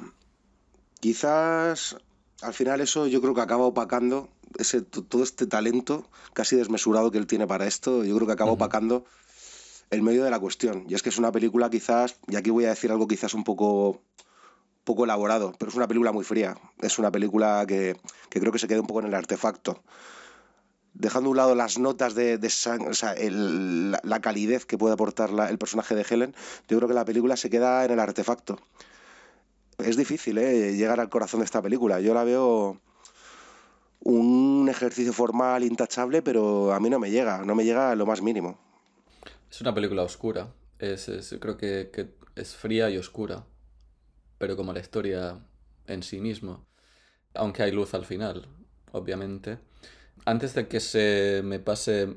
quizás al final eso yo creo que acaba opacando todo este talento casi desmesurado que él tiene para esto, yo creo que acaba Ujú. opacando el medio de la cuestión. Y es que es una película quizás, y aquí voy a decir algo quizás un poco elaborado, pero es una película muy fría. Es una película que creo que se queda un poco en el artefacto. dejando a un lado las notas o sea, la calidez que puede aportar el personaje de Helen, yo creo que la película se queda en el artefacto. Es difícil, llegar al corazón de esta película. Yo la veo un ejercicio formal intachable, pero a mí no me llega a lo más mínimo. Es una película oscura. Creo que es fría y oscura, pero como la historia en sí mismo. Aunque hay luz al final, obviamente. Antes de que se me pase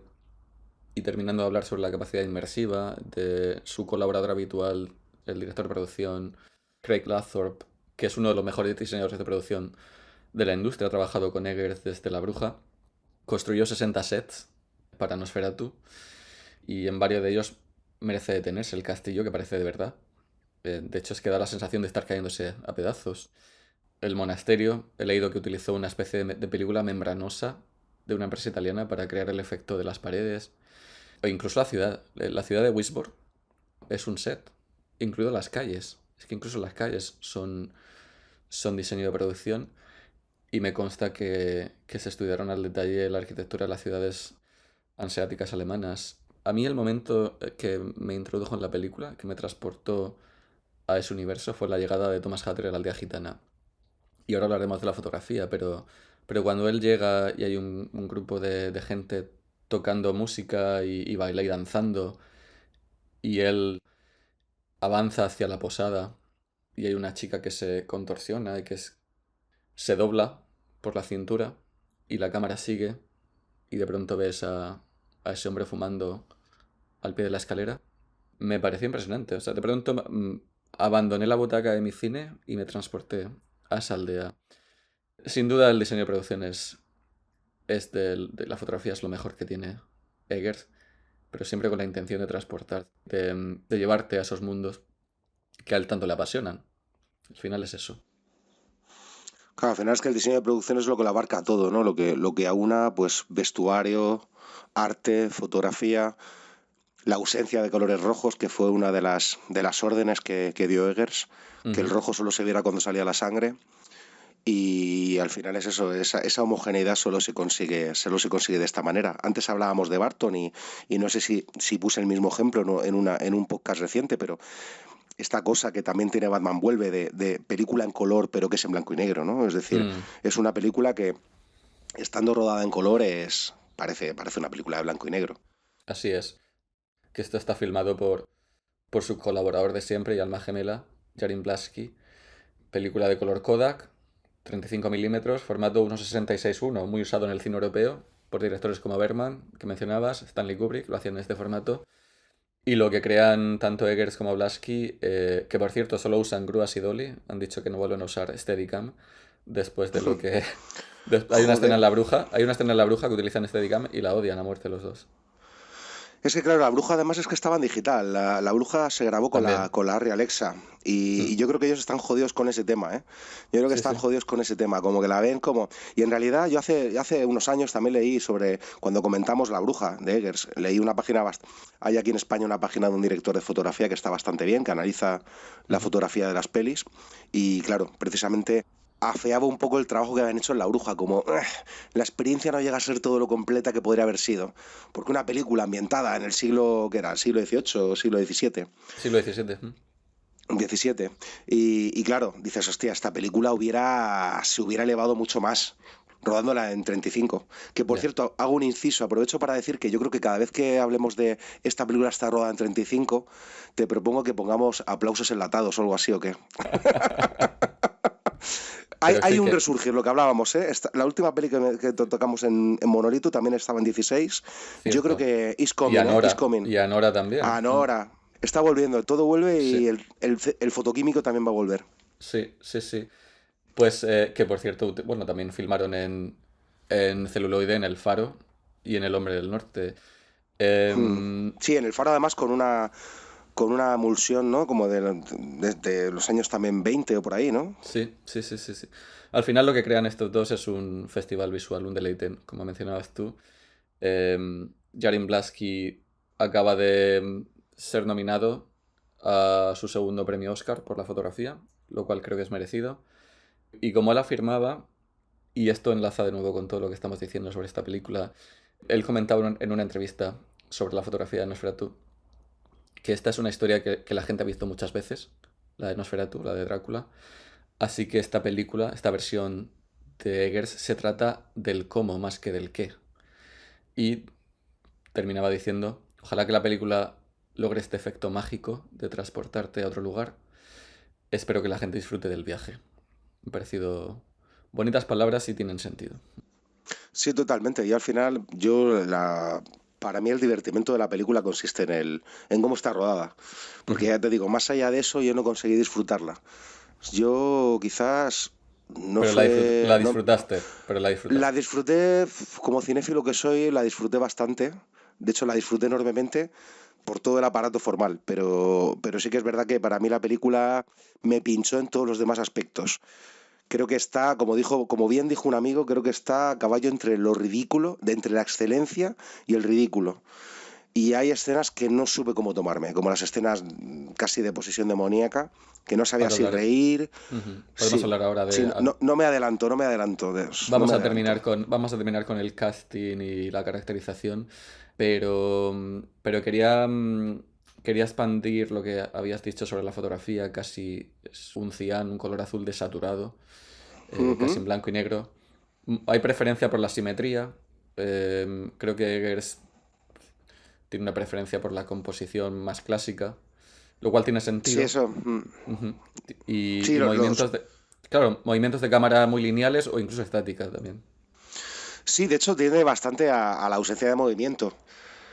y terminando de hablar sobre la capacidad inmersiva de su colaborador habitual, el director de producción, Craig Lathorpe, que es uno de los mejores diseñadores de producción de la industria, ha trabajado con Eggers desde La Bruja, construyó 60 sets para Nosferatu y en varios de ellos merece detenerse el castillo, que parece de verdad. De hecho, es que da la sensación de estar cayéndose a pedazos. El monasterio, he leído que utilizó una especie de película membranosa de una empresa italiana para crear el efecto de las paredes. O incluso la ciudad de Wisborne es un set, incluido las calles. Es que incluso las calles son diseño de producción y me consta que se estudiaron al detalle la arquitectura de las ciudades hanseáticas alemanas. A mí el momento que me introdujo en la película, que me transportó a ese universo, fue la llegada de Thomas Hatter a la aldea gitana. Y ahora hablaremos de la fotografía, pero cuando él llega y hay un grupo de gente tocando música y baila y danzando, y él avanza hacia la posada, y hay una chica que se contorsiona y se dobla por la cintura, y la cámara sigue, y de pronto ves a ese hombre fumando al pie de la escalera, me pareció impresionante. O sea, de pronto abandoné la butaca de mi cine y me transporté a esa aldea. Sin duda el diseño de producción de la fotografía es lo mejor que tiene Eggers, pero siempre con la intención de transportar, de llevarte a esos mundos que a él tanto le apasionan. Al final es eso. Claro, al final es que el diseño de producción es lo que lo abarca todo, ¿no? Lo que aúna, pues, vestuario, arte, fotografía, la ausencia de colores rojos, que fue una de las órdenes que dio Eggers, que el Ujú. rojo solo se viera cuando salía la sangre. Y al final es eso, esa homogeneidad solo se consigue de esta manera. Antes hablábamos de Barton y no sé si puse el mismo ejemplo, ¿no? en un podcast reciente, pero esta cosa que también tiene Batman Vuelve de película en color, pero que es en blanco y negro, ¿no? Es decir, Mm, es una película que, estando rodada en color, parece una película de blanco y negro. así es. Que esto está filmado por su colaborador de siempre y alma gemela, Jarin Blaschke. Película de color Kodak, 35 milímetros, formato 1.66:1, muy usado en el cine europeo por directores como Bergman, que mencionabas, Stanley Kubrick, lo hacían en este formato. Y lo que crean tanto Eggers como Blaschke, que por cierto solo usan grúas y dolly, han dicho que no vuelven a usar Steadicam después de lo que... Hay una escena Joder. en La Bruja, hay una escena en La Bruja que utilizan Steadicam y la odian a muerte los dos. Es que claro, la bruja además es que estaba en digital. La bruja se grabó con la, También. con la Arri Alexa. Y, Mm. y yo creo que ellos están jodidos con ese tema, ¿eh? Yo creo que Sí, están sí. jodidos con ese tema, como que la ven como... Y en realidad yo hace unos años también leí sobre, cuando comentamos La Bruja de Eggers, leí una página, hay aquí en España una página de un director de fotografía que está bastante bien, que analiza la Ujú. fotografía de las pelis. Y claro, precisamente afeaba un poco el trabajo que habían hecho en La Bruja, como la experiencia no llega a ser todo lo completa que podría haber sido. Porque una película ambientada en el siglo, ¿qué era? ¿El siglo XVIII o siglo XVII? Siglo XVII. XVII. Y claro, dices, hostia, esta película se hubiera elevado mucho más rodándola en 35. Que por Ya. cierto, hago un inciso, aprovecho para decir que yo creo que cada vez que hablemos de esta película está rodada en 35, te propongo que pongamos aplausos enlatados o algo así, ¿o qué? Hay, Pero hay sí un que... resurgir, lo que hablábamos, ¿eh? La última peli que tocamos en Monolito también estaba en 16. Yo creo Cierto. que Is Y Coming, ¿eh? Is Anora. Coming. Y Anora también. Ah, no, ahora. Está volviendo, todo vuelve y Sí, el fotoquímico también va a volver. sí, sí, sí. Pues que por cierto, bueno, también filmaron en celuloide en El Faro y en El Hombre del Norte. Hmm. Em, Sí, en el faro además con una emulsión, ¿no? Como de los años también 20 o por ahí, ¿no? sí, sí, sí, sí, sí. Al final lo que crean estos dos es un festival visual, un deleite, como mencionabas tú. Jarin Blaschke acaba de ser nominado a su segundo premio Oscar por la fotografía, lo cual creo que es merecido. Y como él afirmaba, y esto enlaza de nuevo con todo lo que estamos diciendo sobre esta película, Él comentaba en una entrevista sobre la fotografía de Nosferatu que esta es una historia que la gente ha visto muchas veces, la de Nosferatu, la de Drácula. Así que esta película, esta versión de Eggers, se trata del cómo más que del qué. Y terminaba diciendo, ojalá que la película logre este efecto mágico de transportarte a otro lugar. Espero que la gente disfrute del viaje. Me han parecido bonitas palabras y tienen sentido. Sí, totalmente. Y al final, para mí el divertimento de la película consiste en cómo está rodada. Porque Ujú. ya te digo, más allá de eso, yo no conseguí disfrutarla. Yo quizás no Pero fue, la no, disfrutaste, pero la la disfrutaste. disfruté como cinéfilo que soy, la disfruté bastante. De hecho, la disfruté enormemente por todo el aparato formal, pero sí que es verdad que para mí la película me pinchó en todos los demás aspectos. Creo que está, como bien dijo un amigo, creo que está a caballo entre lo ridículo, entre la excelencia y el ridículo. Y hay escenas que no supe cómo tomarme, como las escenas casi de posesión demoníaca, que no sabía Ahora si hablar. reír. Ujú. Podemos Sí, hablar ahora sí, de... no me adelanto, no me adelanto. Vamos a terminar con el casting y la caracterización, pero quería expandir lo que habías dicho sobre la fotografía, casi es un cian, un color azul desaturado, casi Ujú. en blanco y negro. Hay preferencia por la simetría, creo que Eggers tiene una preferencia por la composición más clásica, lo cual tiene Sí, sentido. eso. Ujú. Sí, Y movimientos de... Claro, movimientos de cámara muy lineales o incluso estática también. sí, de hecho tiene bastante a la ausencia de movimiento.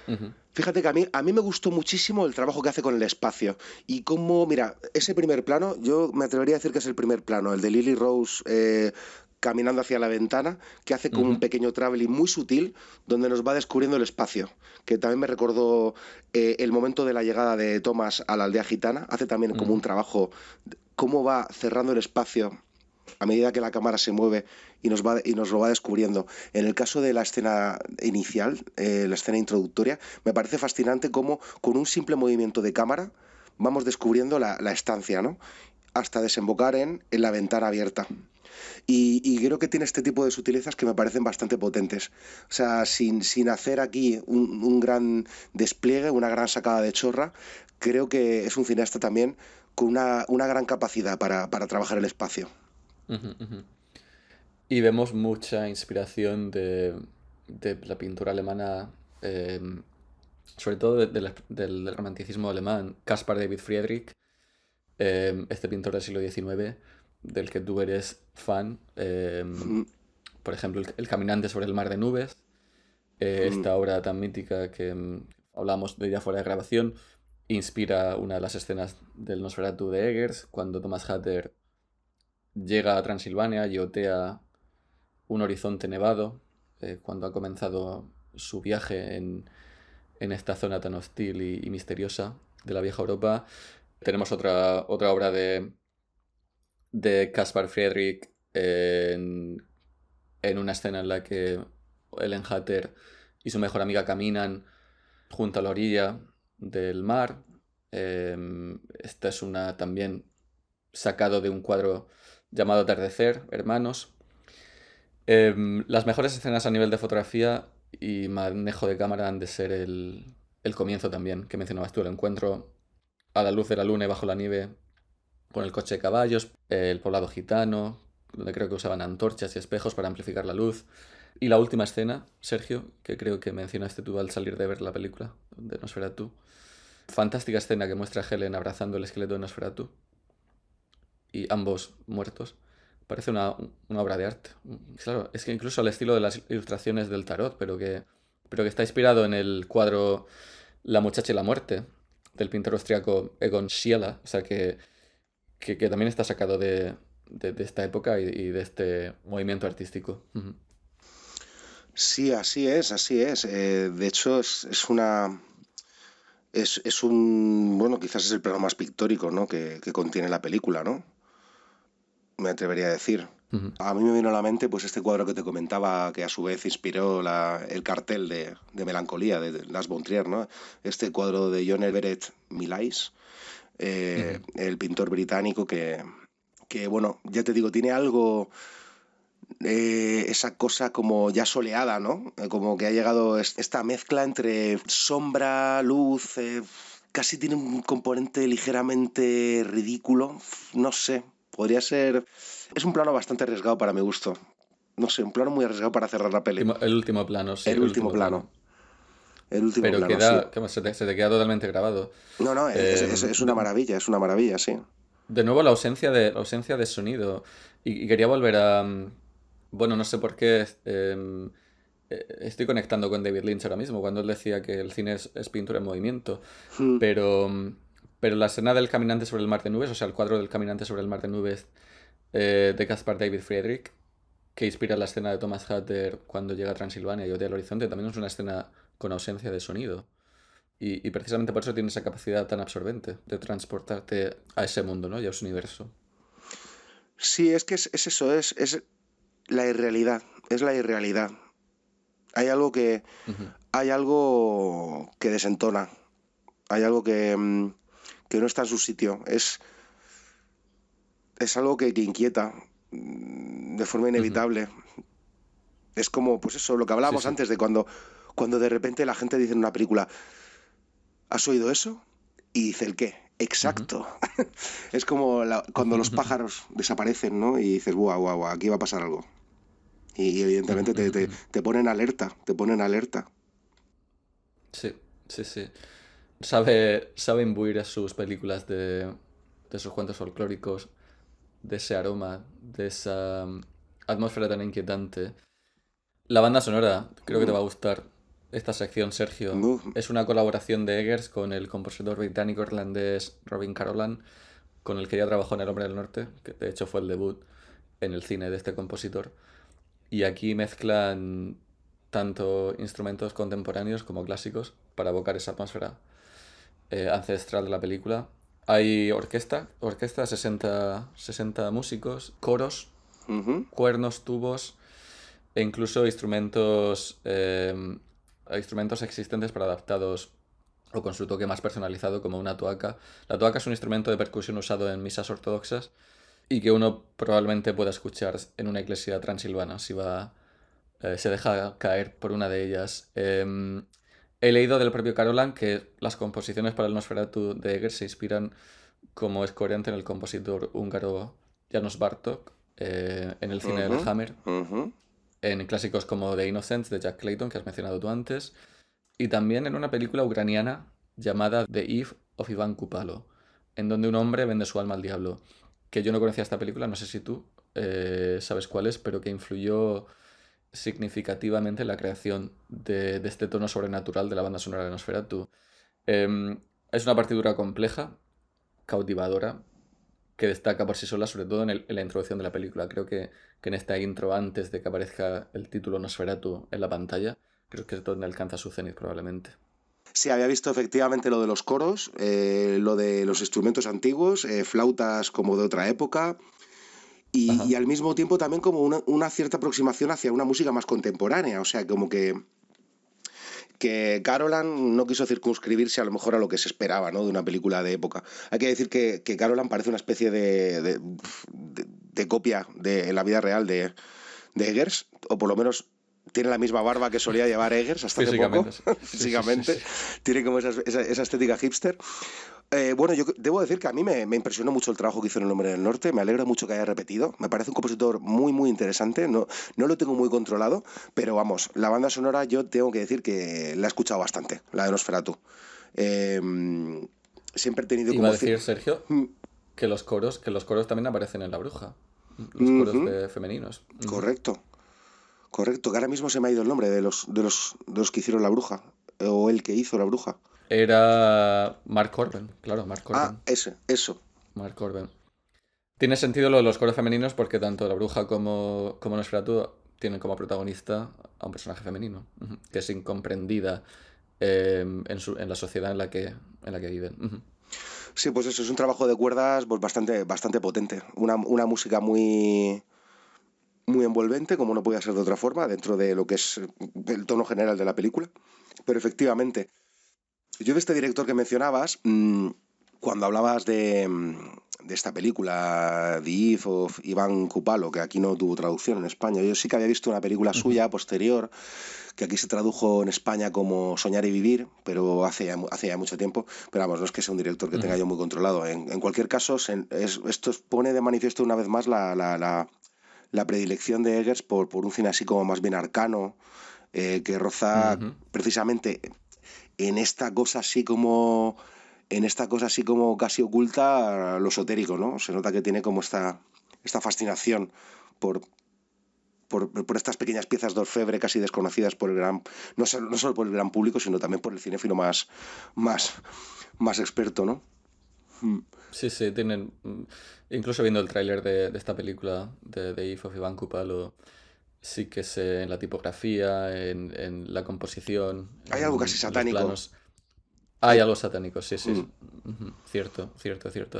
Ujú, Fíjate que a mí me gustó muchísimo el trabajo que hace con el espacio. Y cómo, mira, ese primer plano, yo me atrevería a decir que es el primer plano, el de Lily Rose caminando hacia la ventana, que hace como un ujú, pequeño traveling muy sutil, donde nos va descubriendo el espacio. Que también me recordó el momento de la llegada de Thomas a la aldea gitana. Hace también como un ujú, trabajo, cómo va cerrando el espacio a medida que la cámara se mueve y nos lo va descubriendo. En el caso de la escena inicial, la escena introductoria, me parece fascinante cómo con un simple movimiento de cámara vamos descubriendo la estancia, ¿no? Hasta desembocar en la ventana abierta. Y creo que tiene este tipo de sutilezas que me parecen bastante potentes. O sea, sin hacer aquí un gran despliegue, una gran sacada de chorra, creo que es un cineasta también con una gran capacidad para trabajar el espacio. ujú, ujú. Y vemos mucha inspiración de la pintura alemana, eh, sobre todo del romanticismo alemán, Caspar David Friedrich, este pintor del siglo XIX, del que tú eres fan. Mm, Por ejemplo, el Caminante sobre el mar de nubes, mm. esta obra tan mítica que hablamos de ella fuera de grabación, inspira una de las escenas del Nosferatu de Eggers, cuando Thomas Hatter llega a Transilvania y otea un horizonte nevado, cuando ha comenzado su viaje en esta zona tan hostil y misteriosa de la vieja Europa. Tenemos otra obra de Caspar Friedrich en una escena en la que Ellen Hatter y su mejor amiga caminan junto a la orilla del mar. Esta es una también sacado de un cuadro llamado Atardecer, Hermanos. Las mejores escenas a nivel de fotografía y manejo de cámara han de ser el comienzo también, que mencionabas tú, el encuentro a la luz de la luna y bajo la nieve con el coche de caballos, el poblado gitano, donde creo que usaban antorchas y espejos para amplificar la luz. Y la última escena, Sergio, que creo que mencionaste tú al salir de ver la película de Nosferatu. Fantástica escena que muestra a Helen abrazando el esqueleto de Nosferatu y ambos muertos. Parece una obra de arte. Claro, es que incluso al estilo de las ilustraciones del tarot, pero que está inspirado en el cuadro La muchacha y la muerte del pintor austriaco Egon Schiele, o sea que también está sacado de esta época y de este movimiento artístico. Ujú. Sí, así es, así es. De hecho, es un, bueno, quizás es el plano más pictórico, ¿no? que contiene la película, ¿no? Me atrevería a decir. Ujú. A mí me vino a la mente pues este cuadro que te comentaba que a su vez inspiró el cartel de Melancolía de Lars von Trier, ¿no? Este cuadro de John Everett Millais, Ujú. el pintor británico que, bueno, ya te digo, tiene algo esa cosa como ya soleada, ¿no? Como que ha llegado esta mezcla entre sombra, luz, casi tiene un componente ligeramente ridículo, no sé, podría ser... Es un plano bastante arriesgado para mi gusto. No sé, un plano muy arriesgado para cerrar la peli. El último plano, sí, El el último último plano. plano. El último Pero plano, sí. queda, se te queda totalmente grabado. No, no, De, es una maravilla, sí. de nuevo la ausencia de sonido. Y quería volver a... bueno, no sé por qué estoy conectando con David Lynch ahora mismo, cuando él decía que el cine es pintura en movimiento. Mm, Pero, pero la escena del caminante sobre el mar de nubes, o sea, el cuadro del caminante sobre el mar de nubes de Caspar David Friedrich, que inspira la escena de Thomas Hatter cuando llega a Transilvania y odia el horizonte, también es una escena con ausencia de sonido. Y precisamente por eso tiene esa capacidad tan absorbente de transportarte a ese mundo, ¿no? Y a ese universo. sí, es que es eso, es la irrealidad, es la irrealidad. Hay algo que, Ujú, hay algo que desentona, hay algo que no está en su sitio. Es algo que inquieta de forma ujú. inevitable. Es como, pues eso, lo que Sí, hablábamos sí. antes de cuando de repente la gente dice en una película, ¿has oído eso? Y dice el qué. Ujú. Exacto. Es como cuando los pájaros desaparecen, ¿no? Y dices, guau, guau, guau, aquí va a pasar algo. Y Ujú, evidentemente ujú, ujú. te ponen alerta, te ponen alerta. Sí, sí, sí. Sabe imbuir a sus películas de sus cuentos folclóricos, de ese aroma, de esa atmósfera tan inquietante. La banda sonora, creo que te Mm, va a gustar esta sección, Sergio. no, Es una colaboración de Eggers con el compositor británico-irlandés Robin Carolan, con el que ya trabajó en El Hombre del Norte, que de hecho fue el debut en el cine de este compositor. Y aquí mezclan tanto instrumentos contemporáneos como clásicos para evocar esa atmósfera ancestral de la película. Hay orquesta 60 músicos, coros, ujú, cuernos, tubos e incluso instrumentos existentes pero adaptados o con su toque más personalizado como una tuaca. La tuaca es un instrumento de percusión usado en misas ortodoxas y que uno probablemente pueda escuchar en una iglesia transilvana si va, se deja caer por una de ellas. He leído del propio Carolan que las composiciones para el Nosferatu de Eggers se inspiran, como es coherente, en el compositor húngaro János Bartók, en el cine de ujú, la Hammer, ujú. en clásicos como The Innocents de Jack Clayton, que has mencionado tú antes, y también en una película ucraniana llamada The Eve of Iván Kupalo, en donde un hombre vende su alma al diablo. Que yo no conocía esta película, no sé si tú sabes cuál es, pero que influyó significativamente en la creación de este tono sobrenatural de la banda sonora de Nosferatu. Em, es una partitura compleja, cautivadora, que destaca por sí sola, sobre todo en la introducción de la película. Creo que en esta intro, antes de que aparezca el título Nosferatu en la pantalla, creo que es donde alcanza su cenit probablemente. Sí, había visto efectivamente lo de los coros, lo de los instrumentos antiguos, flautas como de otra época, y Ajá. al mismo tiempo también como una cierta aproximación hacia una música más contemporánea, o sea, como que Carolan no quiso circunscribirse a lo mejor a lo que se esperaba, ¿no? De una película de época. Hay que decir que Carolan parece una especie de copia en la vida real de Eggers, o por lo menos tiene la misma barba que solía llevar Eggers hasta hace poco, Físicamente, sí. Sí, sí, sí, físicamente. sí. Tiene como esa estética hipster. Bueno, yo debo decir que a mí me impresionó mucho el trabajo que hizo en El Hombre del Norte. Me alegra mucho que haya repetido. Me parece un compositor muy, muy interesante. No, no lo tengo muy controlado, pero vamos, la banda sonora yo tengo que decir que la he escuchado bastante, la de Nosferatu. Eh, siempre he tenido Iba a como... decir, Sergio, que los coros también aparecen en La Bruja. Los coros Ujú, femeninos. Ujú. correcto, correcto. Que ahora mismo se me ha ido el nombre de los que hicieron La Bruja, o el que hizo La Bruja. Era Mark Corben, claro, Mark Ah, Corben. eso. Mark Corben. Tiene sentido lo de los coros femeninos porque tanto La Bruja como Nosferatu tienen como protagonista a un personaje femenino, ujú, que es incomprendida en la sociedad en la que viven. Ujú. Sí, pues eso, es un trabajo de cuerdas pues bastante, bastante potente. Una música muy, muy envolvente, como no podía ser de otra forma, dentro de lo que es el tono general de la película. Pero efectivamente, yo de este director que mencionabas, cuando hablabas de esta película, The Eve of Iván Kupalo, que aquí no tuvo traducción en España. Yo sí que había visto una película suya posterior, que aquí se tradujo en España como Soñar y Vivir, pero hace ya mucho tiempo. Pero vamos, no es que sea un director que tenga yo muy controlado. En cualquier caso, esto pone de manifiesto una vez más la predilección de Eggers por un cine así como más bien arcano, que roza precisamente en esta cosa así como casi oculta lo esotérico, ¿no? Se nota que tiene como esta fascinación por estas pequeñas piezas de orfebre casi desconocidas por el no solo por el gran público, sino también por el cinéfilo más experto, ¿no? Sí, tienen... Incluso viendo el tráiler de esta película de The Eve of Iván Kupalo, sí que en la tipografía, en la composición, Hay algo casi los satánico. planos. Hay algo satánico, sí. Cierto.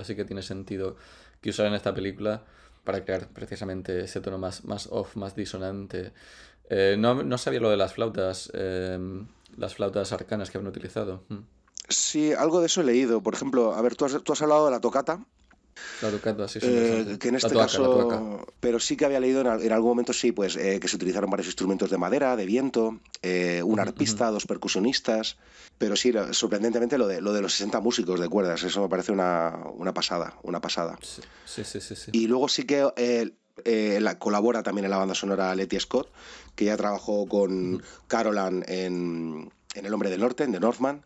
Así que tiene sentido que usaran esta película para crear precisamente ese tono más off, más disonante. No sabía lo de las flautas arcanas que habían utilizado. Sí, algo de eso he leído. Por ejemplo, a ver, tú has hablado de la tocata. La tocata, sí, es interesante. Que en este La caso, tuaca. pero sí que había leído en algún momento, sí, pues que se utilizaron varios instrumentos de madera, de viento, un arpista, dos percusionistas, pero sí, sorprendentemente lo de los 60 músicos de cuerdas, eso me parece una pasada. Sí. Y luego sí que colabora también en la banda sonora Letty Scott, que ya trabajó con Carolan en El Hombre del Norte, en The Northman,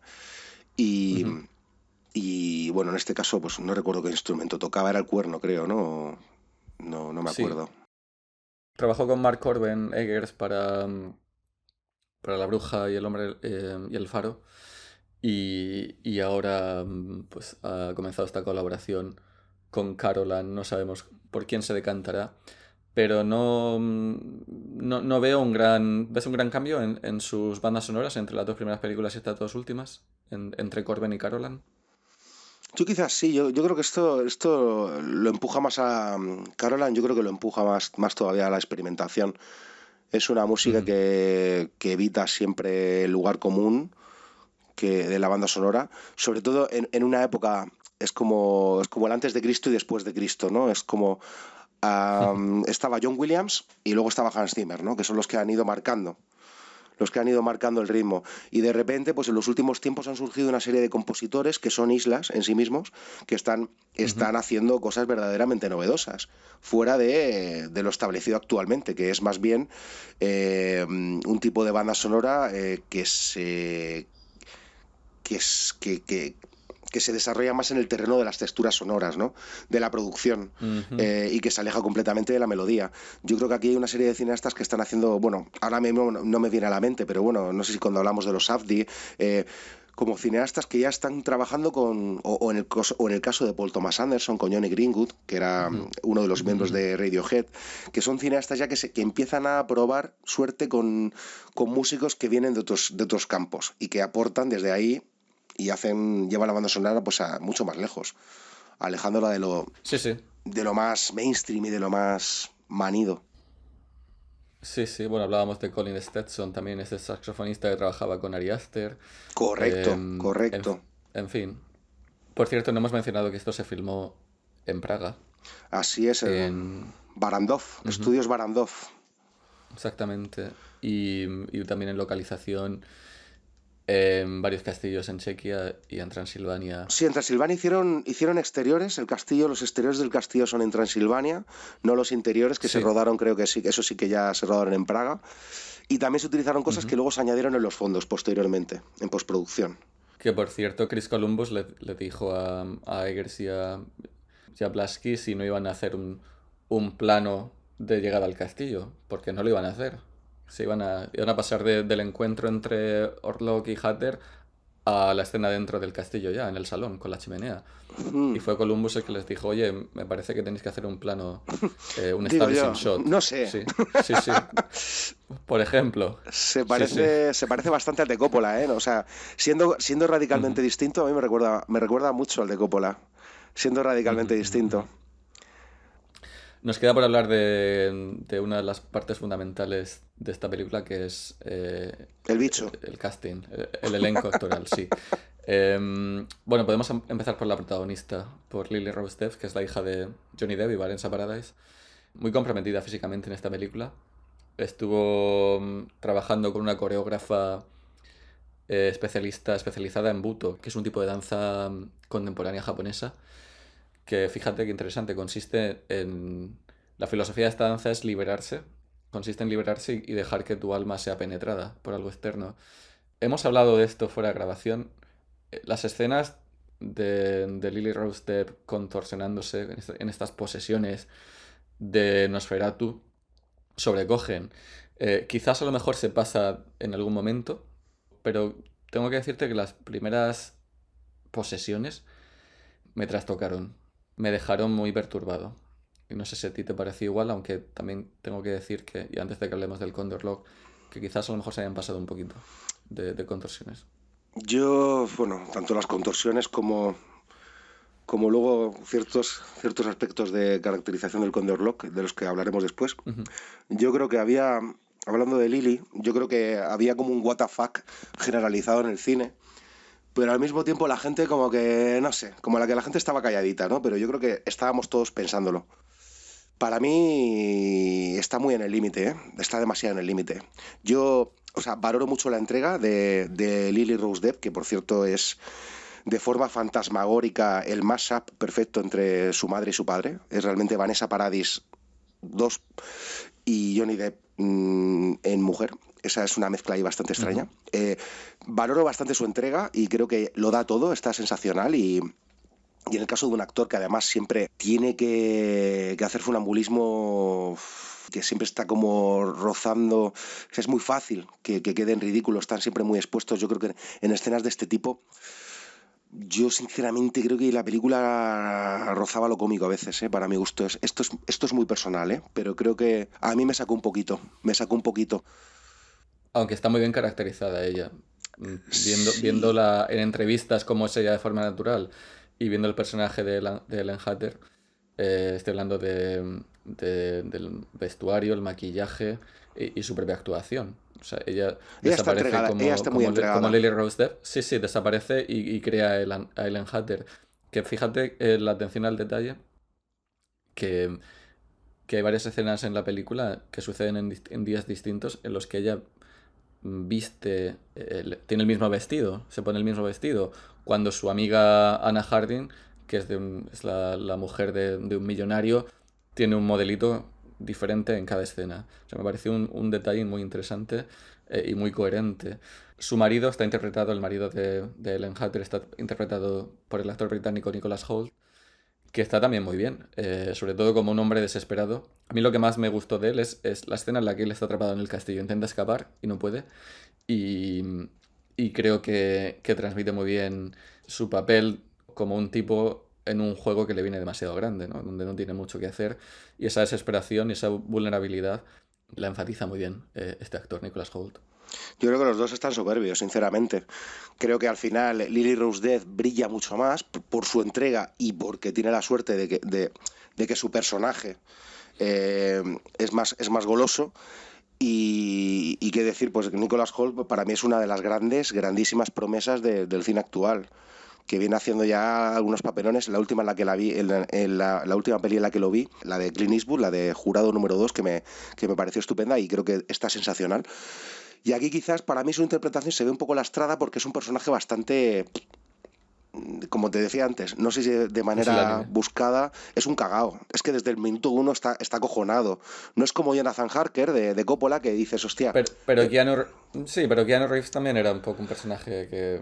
y bueno, en este caso, pues no recuerdo qué instrumento tocaba, era el cuerno, creo, ¿no? No me Sí. acuerdo. Trabajó con Mark Corben Eggers para La Bruja y El Hombre y el Faro. Y ahora pues ha comenzado esta colaboración con Carolan. No sabemos por quién se decantará. Pero no veo ¿ves un gran cambio en sus bandas sonoras entre las dos primeras películas y estas dos últimas? Entre Corben y Carolan. Yo quizás sí, yo creo que esto lo empuja más a Carolan, yo creo que lo empuja más todavía a la experimentación. Es una música que evita siempre el lugar común de la banda sonora, sobre todo en una época, es como el antes de Cristo y después de Cristo, ¿no? Es como estaba John Williams y luego estaba Hans Zimmer, ¿no? Que son los que han ido marcando el ritmo. Y de repente, pues en los últimos tiempos han surgido una serie de compositores que son islas en sí mismos, que están haciendo cosas verdaderamente novedosas, fuera de lo establecido actualmente, que es más bien un tipo de banda sonora que se desarrolla más en el terreno de las texturas sonoras, ¿no? De la producción, y que se aleja completamente de la melodía. Yo creo que aquí hay una serie de cineastas que están haciendo, bueno, ahora mismo no me viene a la mente, pero bueno, no sé si cuando hablamos de los Safdie, como cineastas que ya están trabajando o en el caso de Paul Thomas Anderson, con Johnny Greenwood, que era uno de los miembros de Radiohead, que son cineastas ya que empiezan a probar suerte con músicos que vienen de otros campos y que aportan desde ahí y llevan la banda sonora pues mucho más lejos, alejándola de lo más mainstream y de lo más manido. Sí, bueno, hablábamos de Colin Stetson, también este saxofonista que trabajaba con Ari Aster. Correcto. En fin. Por cierto, no hemos mencionado que esto se filmó en Praga. Así es, Barandov, Estudios Barandov. Exactamente. Y también en localización en varios castillos en Chequia y en Transilvania. Sí, en Transilvania hicieron exteriores, los exteriores del castillo son en Transilvania, no los interiores que se rodaron, creo que sí, eso sí que ya se rodaron en Praga. Y también se utilizaron cosas que luego se añadieron en los fondos posteriormente, en postproducción. Que por cierto, Chris Columbus le dijo a Eggers y a Blasky si no iban a hacer un plano de llegada al castillo, porque no lo iban a hacer. Se iban a pasar del encuentro entre Orlok y Hatter a la escena dentro del castillo ya, en el salón, con la chimenea. Y fue Columbus el que les dijo, oye, me parece que tenéis que hacer un plano, un establishing shot. No sé. Sí. Por ejemplo. Se parece bastante al de Coppola, ¿eh? O sea, siendo radicalmente distinto, a mí me recuerda mucho al de Coppola. Siendo radicalmente distinto. Nos queda por hablar de una de las partes fundamentales de esta película, que es el bicho. El casting, el elenco actoral, sí. Bueno, podemos empezar por la protagonista, por Lily Rose Depp, que es la hija de Johnny Depp y Vanessa Paradise. Muy comprometida físicamente en esta película. Estuvo trabajando con una coreógrafa especializada en Buto, que es un tipo de danza contemporánea japonesa, que fíjate qué interesante, consiste en... La filosofía de esta danza es liberarse, consiste en liberarse y dejar que tu alma sea penetrada por algo externo. Hemos hablado de esto fuera de grabación. Las escenas de Lily Rose Depp contorsionándose en estas posesiones de Nosferatu sobrecogen. Quizás a lo mejor se pasa en algún momento, pero tengo que decirte que las primeras posesiones me trastocaron, me dejaron muy perturbado. Y no sé si a ti te pareció igual, aunque también tengo que decir que, y antes de que hablemos del Condor Log, que quizás a lo mejor se hayan pasado un poquito de contorsiones. Yo, bueno, tanto las contorsiones como luego ciertos aspectos de caracterización del Condor Lock, de los que hablaremos después. Ujú. Yo creo que había, hablando de Lily, yo creo que había como un what the fuck generalizado en el cine, pero al mismo tiempo la gente como que, no sé, como la que la gente estaba calladita, ¿no? Pero yo creo que estábamos todos pensándolo. Para mí está muy en el límite, ¿eh? Está demasiado en el límite. Yo, o sea, valoro mucho la entrega de Lily Rose Depp, que por cierto es de forma fantasmagórica el mashup perfecto entre su madre y su padre. Es realmente Vanessa Paradis 2 y Johnny Depp en mujer. Esa es una mezcla ahí bastante extraña. Ujú. Valoro bastante su entrega y creo que lo da todo, está sensacional y en el caso de un actor que además siempre tiene que hacer funambulismo, que siempre está como rozando, es muy fácil que quede en ridículo, están siempre muy expuestos. Yo creo que en escenas de este tipo, yo sinceramente creo que la película rozaba lo cómico a veces, ¿eh? Para mi gusto. Esto es muy personal, ¿eh? Pero creo que a mí me sacó un poquito. Aunque está muy bien caracterizada ella. Sí, Viéndola en entrevistas como es ella de forma natural y viendo el personaje de Ellen Hatter, estoy hablando del vestuario, el maquillaje y su propia actuación. O sea, ella ella está desaparece entregada, ella está muy como entregada. Lily Rose Depp. Sí, sí, desaparece y crea a Ellen Hatter. Que fíjate la atención al detalle que, que hay varias escenas en la película que suceden en días distintos en los que ella viste, tiene el mismo vestido, se pone el mismo vestido, cuando su amiga Anna Harding, que es la mujer de un millonario, tiene un modelito diferente en cada escena. O sea, me pareció un detalle muy interesante y muy coherente. Su marido está interpretado, el marido de Ellen Hatter está interpretado por el actor británico Nicholas Hoult, que está también muy bien, sobre todo como un hombre desesperado. A mí lo que más me gustó de él es la escena en la que él está atrapado en el castillo, intenta escapar y no puede, y, y creo que transmite muy bien su papel como un tipo en un juego que le viene demasiado grande, ¿no? Donde no tiene mucho que hacer, y esa desesperación y esa vulnerabilidad la enfatiza muy bien este actor, Nicholas Hoult. Yo creo que los dos están soberbios, sinceramente. Creo que al final Lily Rose Depp brilla mucho más por su entrega y porque tiene la suerte de que su personaje es más goloso. Y qué decir, pues Nicholas Hoult para mí es una de las grandísimas promesas del cine actual, que viene haciendo ya algunos papelones. La última en la que la vi, la última peli en la que lo vi, la de Clint Eastwood, la de Jurado número 2, que me pareció estupenda y creo que está sensacional. Y aquí quizás para mí su interpretación se ve un poco lastrada porque es un personaje bastante, como te decía antes, no sé si de manera Pusilánime. buscada, es un cagao. Es que desde el minuto uno está acojonado. No es como Jonathan Harker de Coppola que dices, hostia, Pero eh, Keanu Reeves también era un poco un personaje que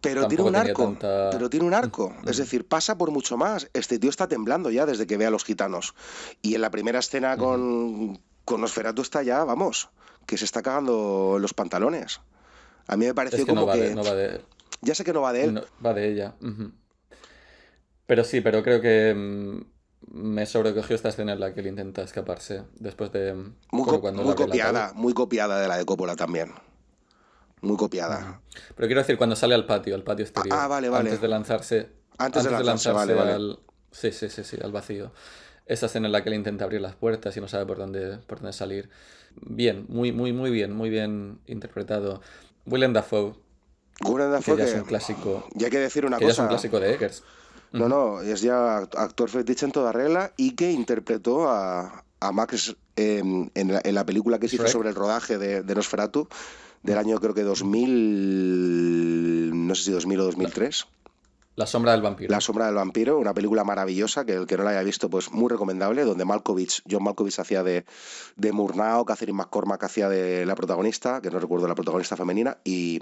pero tiene tampoco un tenía arco. tanta... Pero tiene un arco, Ujú, es ujú, decir, pasa por mucho más. Este tío está temblando ya desde que ve a los gitanos. Y en la primera escena ujú. con Nosferatu está ya, vamos, que se está cagando en los pantalones. A mí me Es pareció que no como va de, que, no va de, ya sé que no va de él, no, va de ella. Ujú. Pero sí, pero creo que me sobrecogió esta escena en la que él intenta escaparse después de, bueno, cuando él abre el ataúd. muy copiada de la de Coppola también. Muy Ujú. copiada. Pero quiero decir, cuando sale al patio Ah, exterior, vale, vale. Antes de antes de lanzarse, vale, lanzarse vale. sí, sí, sí, sí, al vacío. Esa escena en la que él intenta abrir las puertas y no sabe por dónde salir. Bien, muy, muy, muy bien interpretado. Willem Dafoe, Willem que Dafoe ya es que... un clásico, Y hay que decir una que ya es un cosa. clásico de Eggers. No, Ujú. no, es ya actor fetiche en toda regla y que interpretó a Max en la película que se hizo Shrek. sobre el rodaje de Nosferatu del Mm. año creo que 2000, no sé si 2000 o La, 2003. la sombra del La vampiro. sombra del vampiro, una película maravillosa que el que no la haya visto, pues muy recomendable, donde John Malkovich hacía de Murnau, Catherine McCormack hacía de la protagonista, que no recuerdo la protagonista femenina, y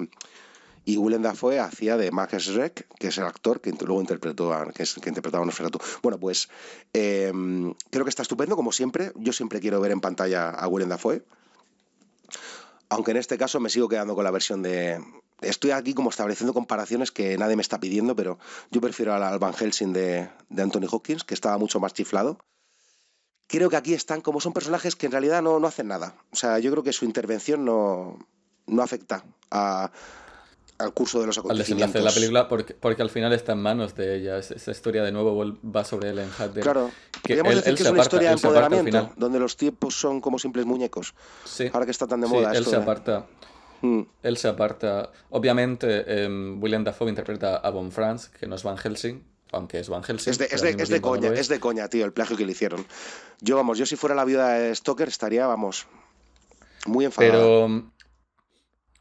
Willem Dafoe hacía de Max Schreck, que es el actor que luego que interpretaba a Nosferatu. Bueno, pues creo que está estupendo, como siempre. Yo siempre quiero ver en pantalla a Willem Dafoe, aunque en este caso me sigo quedando con la versión de... Estoy aquí como estableciendo comparaciones que nadie me está pidiendo, pero yo prefiero al Van Helsing de Anthony Hopkins, que estaba mucho más chiflado. Creo que aquí están como son personajes que en realidad no hacen nada. O sea, yo creo que su intervención no afecta al curso de los Al desenlace de la acontecimientos. película, porque al final está en manos de ella. Esa historia de nuevo va sobre Ellen Hatter, Claro, que podríamos decir él que es se una aparta, historia de él se aparta al empoderamiento, final. donde los tiempos son como simples muñecos. Sí, Ahora que está tan de sí, moda él esto se de... aparta. Mm. Él se aparta. Obviamente, William Dafoe interpreta a Von Franz, que no es Van Helsing, aunque es Van Es Helsing, de, es, pero al de, mismo es de tiempo no coña, lo es es. de coña, tío, el plagio que le hicieron. Yo si fuera la viuda de Stoker estaría, vamos, muy enfadada. Pero,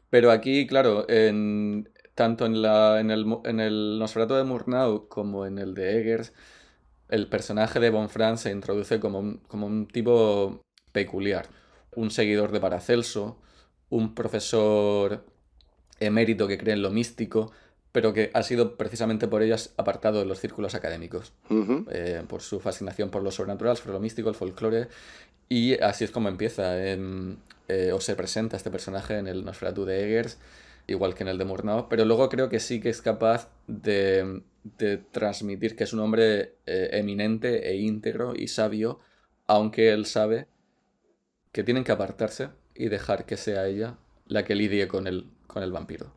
pero aquí, claro, tanto en el Nosferatu de Murnau como en el de Eggers, el personaje de Von Franz se introduce como un tipo peculiar. Un seguidor de Paracelso, un profesor emérito que cree en lo místico, pero que ha sido precisamente por ellas apartado de los círculos académicos, Ujú. por su fascinación por lo sobrenatural, por lo místico, el folclore, y así es como empieza o se presenta este personaje en el Nosferatu de Eggers, igual que en el de Murnau, pero luego creo que sí que es capaz de transmitir que es un hombre eminente e íntegro y sabio, aunque él sabe que tienen que apartarse y dejar que sea ella la que lidie con el vampiro.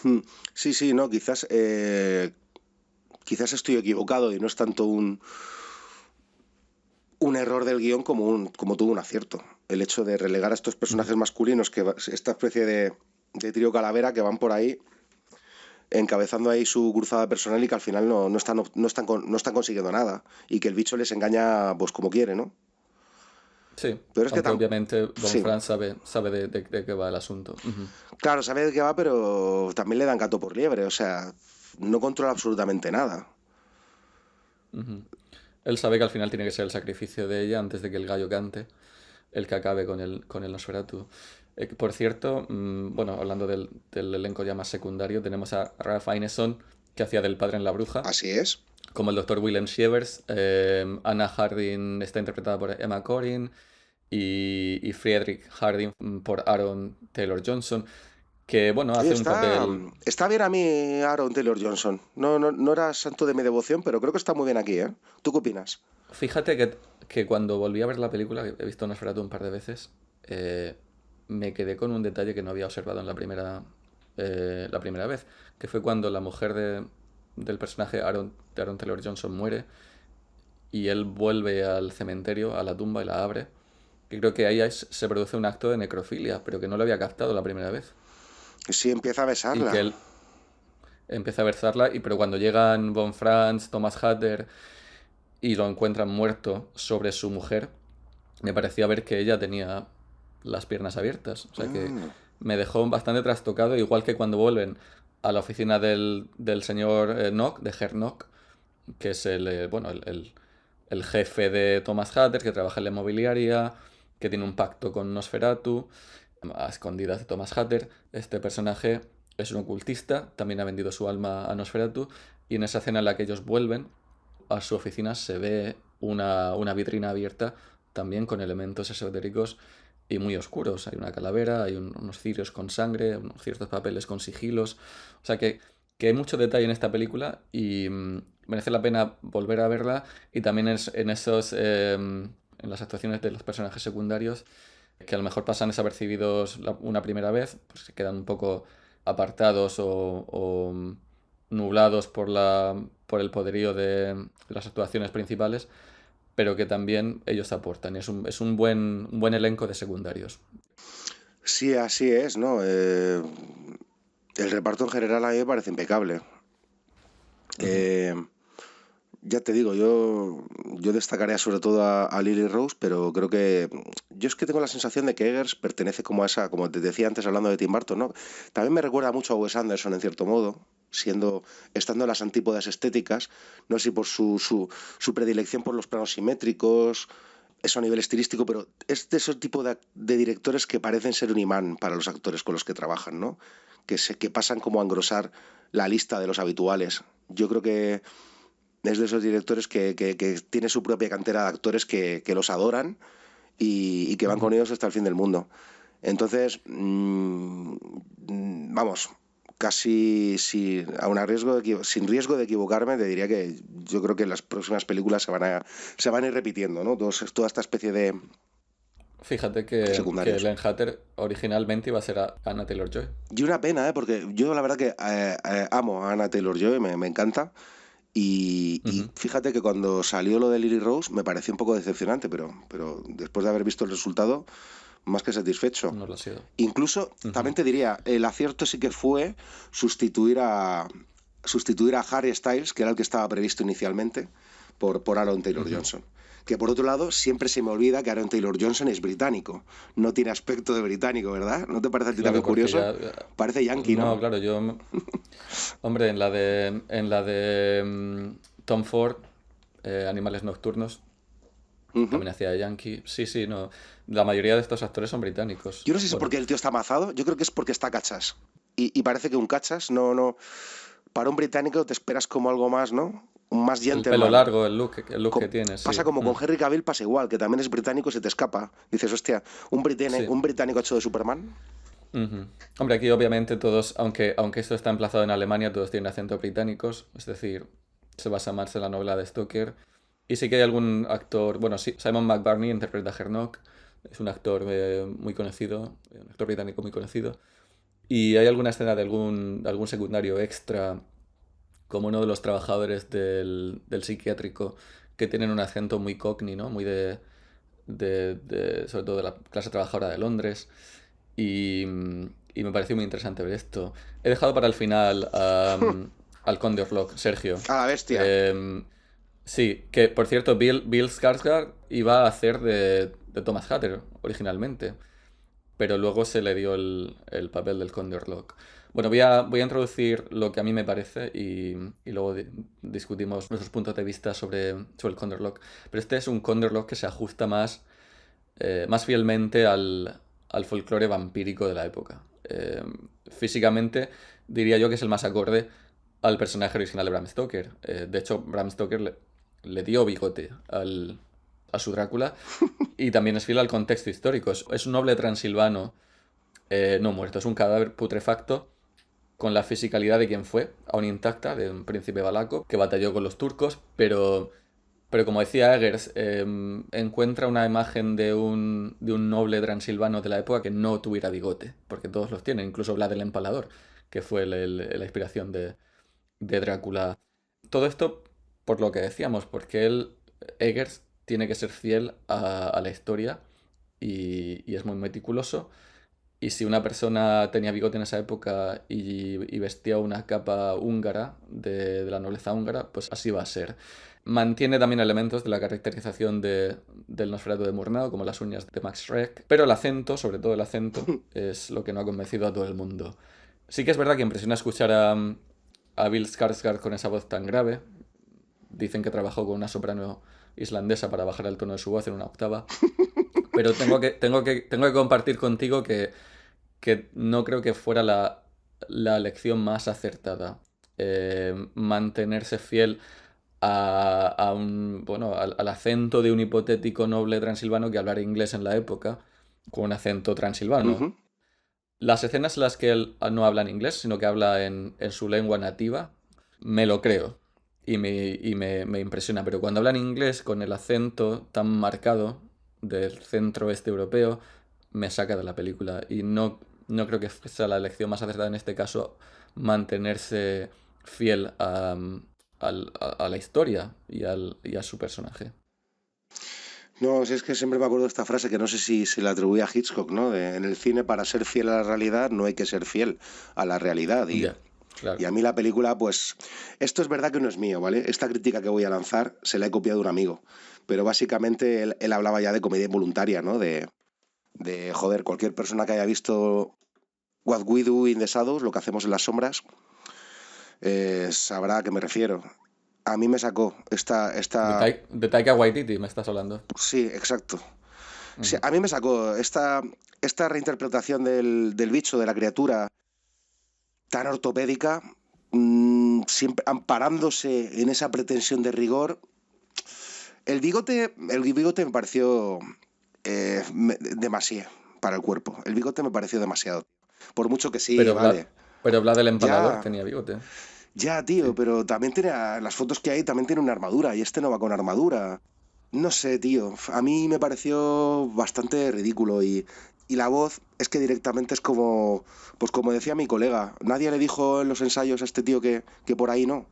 Mm. Sí, sí, no, quizás estoy equivocado y no es tanto un error del guión como todo un acierto. El hecho de relegar a estos Ujú. personajes masculinos, esta especie de trío calavera que van por ahí encabezando ahí su cruzada personal y que al final no están consiguiendo nada y que el bicho les engaña pues como quiere, ¿no? Sí, Pero es que aunque obviamente Von sí, Franz sabe de qué va el asunto. Ujú, claro, sabe de qué va, pero también le dan gato por liebre, o sea, no controla absolutamente nada. ujú. Él sabe que al final tiene que ser el sacrificio de ella antes de que el gallo cante, el que acabe con el Nosferatu. Por cierto, bueno, hablando del elenco ya más secundario, tenemos a Ralph Ineson, que hacía del padre en La Bruja, Así es. como el doctor Willem Sievers. Anna Harding está interpretada por Emma Corrin y Friedrich Harding por Aaron Taylor Johnson, que, bueno, Oye, hace un papel. está bien a mí Aaron Taylor Johnson. No era santo de mi devoción, pero creo que está muy bien aquí, ¿eh? ¿Tú qué opinas? Fíjate que cuando volví a ver la película, que he visto Nosferatu un par de veces, eh, me quedé con un detalle que no había observado en la primera vez, que fue cuando la mujer del personaje de Aaron Taylor Johnson muere y él vuelve al cementerio, a la tumba y la abre. Y creo que ahí se produce un acto de necrofilia, pero que no lo había captado la primera vez. Sí, empieza a Y que besarla. él empieza a besarla, pero cuando llegan Von Franz, Thomas Hatter y lo encuentran muerto sobre su mujer, me parecía ver que ella tenía las piernas abiertas. O sea que Mm. me dejó bastante trastocado, igual que cuando vuelven a la oficina del señor Nock, de Herr Nock, que es bueno, el jefe de Thomas Hatter, que trabaja en la inmobiliaria, que tiene un pacto con Nosferatu, a escondidas de Thomas Hatter. Este personaje es un ocultista, también ha vendido su alma a Nosferatu, y en esa escena en la que ellos vuelven a su oficina se ve una vitrina abierta también con elementos esotéricos y muy oscuros. Hay una calavera, hay unos cirios con sangre, unos ciertos papeles con sigilos. O sea que hay mucho detalle en esta película y merece la pena volver a verla. Y también en las actuaciones de los personajes secundarios, que a lo mejor pasan desapercibidos una primera vez, pues se quedan un poco apartados o nublados por el poderío de las actuaciones principales, pero que también ellos aportan. Es un buen elenco de secundarios. Sí, así es, ¿no? El reparto en general a mí me parece impecable. Ujú. Eh, ya te digo, yo destacaría sobre todo a Lily Rose, pero creo que yo es que tengo la sensación de que Eggers pertenece como a esa, como te decía antes hablando de Tim Burton, ¿no? También me recuerda mucho a Wes Anderson en cierto modo, estando en las antípodas estéticas, no sé si por su predilección por los planos simétricos, eso a nivel estilístico, pero es de esos tipos de directores que parecen ser un imán para los actores con los que trabajan, ¿no? Que pasan como a engrosar la lista de los habituales. Yo creo que es de esos directores que tiene su propia cantera de actores que los adoran y que van con Ujú. ellos hasta el fin del mundo. Entonces, vamos, casi sin riesgo de equivocarme, te diría que yo creo que las próximas películas se van a ir repitiendo, ¿no? Toda esta especie de Fíjate que secundarios. Ellen Hatter originalmente iba a ser Anna Taylor-Joy. Y una pena, ¿eh? Porque yo la verdad que amo a Anna Taylor-Joy, me encanta. Y Ujú. fíjate que cuando salió lo de Lily Rose me pareció un poco decepcionante, pero después de haber visto el resultado, más que satisfecho. No lo ha sido. Incluso, Ujú. también te diría, el acierto sí que fue sustituir a, sustituir a Harry Styles, que era el que estaba previsto inicialmente, por Aaron Taylor Ujú. Johnson. Que por otro lado, siempre se me olvida que Aaron Taylor Johnson es británico. No tiene aspecto de británico, ¿verdad? ¿No te parece a ti también Claro, porque curioso? ya... Parece yankee, No, ¿no? claro, Hombre, Tom Ford, Animales Nocturnos, Ujú. también hacía Yankee. Sí, sí, no. La mayoría de estos actores son británicos. Yo no sé si es Bueno, porque el tío está amazado, yo creo que es porque está cachas. Y parece que un cachas, no, para un británico te esperas como algo más, ¿no? Un más el pelo gentleman. largo, el look que tiene, Pasa sí. como con Mm. Henry Cavill, pasa igual, que también es británico y se te escapa. Dices, hostia, Sí. un británico hecho de Superman. Ujú. Hombre, aquí obviamente todos, aunque esto está emplazado en Alemania, todos tienen acentos británicos, es decir, se basa más en la novela de Stoker. Y sí que hay algún actor, bueno, sí, Simon McBurney interpreta a Hernock, es un actor muy conocido, un actor británico muy conocido. Y hay alguna escena de algún secundario extra, como uno de los trabajadores del psiquiátrico, que tienen un acento muy cockney, ¿no? Muy sobre todo de la clase trabajadora de Londres. Y, y me pareció muy interesante ver esto. He dejado para el final al Conde Orlok, Sergio. A la bestia. Em, sí, que por cierto, Bill Skarsgård iba a hacer de Thomas Hatter originalmente, pero luego se le dio el papel del Conde Orlok. Bueno, voy a introducir lo que a mí me parece y luego discutimos nuestros puntos de vista sobre el Conde Orlok. Pero este es un Conde Orlok que se ajusta más fielmente al folclore vampírico de la época. Físicamente diría yo que es el más acorde al personaje original de Bram Stoker. De hecho, Bram Stoker le dio bigote a su Drácula y también es fiel al contexto histórico. Es un noble transilvano no muerto, es un cadáver putrefacto con la fisicalidad de quien fue, aún intacta, de un príncipe valaco que batalló con los turcos, pero como decía Eggers, encuentra una imagen de un noble transilvano de la época que no tuviera bigote, porque todos los tienen, incluso Vlad el Empalador, que fue la inspiración de Drácula. Todo esto por lo que decíamos, porque Eggers, tiene que ser fiel a la historia y es muy meticuloso. Y si una persona tenía bigote en esa época y vestía una capa húngara de la nobleza húngara, pues así va a ser. Mantiene también elementos de la caracterización del Nosferatu de Murnau, como las uñas de Max Schreck, pero el acento, sobre todo el acento, es lo que no ha convencido a todo el mundo. Sí que es verdad que impresiona escuchar a Bill Skarsgård con esa voz tan grave. Dicen que trabajó con una soprano islandesa para bajar el tono de su voz en una octava. Pero tengo que compartir contigo que no creo que fuera la elección más acertada. Mantenerse fiel bueno, al acento de un hipotético noble transilvano que hablara inglés en la época, con un acento transilvano. Ujú. Las escenas en las que él no habla en inglés, sino que habla en su lengua nativa, me lo creo y me impresiona. Pero cuando habla en inglés con el acento tan marcado del centro oeste europeo, me saca de la película. Y no creo que sea la elección más acertada en este caso mantenerse fiel a la historia y a su personaje. No, si es que siempre me acuerdo de esta frase que no sé si se la atribuía a Hitchcock, ¿no? En el cine, para ser fiel a la realidad no hay que ser fiel a la realidad. Ya, Y claro. a mí la película, pues, esto es verdad que no es mío, ¿vale? Esta crítica que voy a lanzar se la he copiado de un amigo, pero básicamente él hablaba ya de comedia involuntaria, ¿no? Joder, cualquier persona que haya visto What We Do in the Shadows, lo que hacemos en las sombras, sabrá a qué me refiero. A mí me sacó De Taika Waititi me estás hablando. sí, exacto. Sí, Ujú. a mí me sacó esta reinterpretación del bicho, de la criatura, tan ortopédica, siempre amparándose en esa pretensión de rigor. El bigote me pareció demasiado para el cuerpo. El bigote me pareció demasiado. Por mucho que sí, Pero vale. Vlad el Empalador Ya, tenía bigote. ya, tío, Sí. pero también tiene, las fotos que hay también tiene una armadura y este no va con armadura. No sé, tío. A mí me pareció bastante ridículo y la voz es que directamente es como, pues como decía mi colega, nadie le dijo en los ensayos a este tío que por ahí no.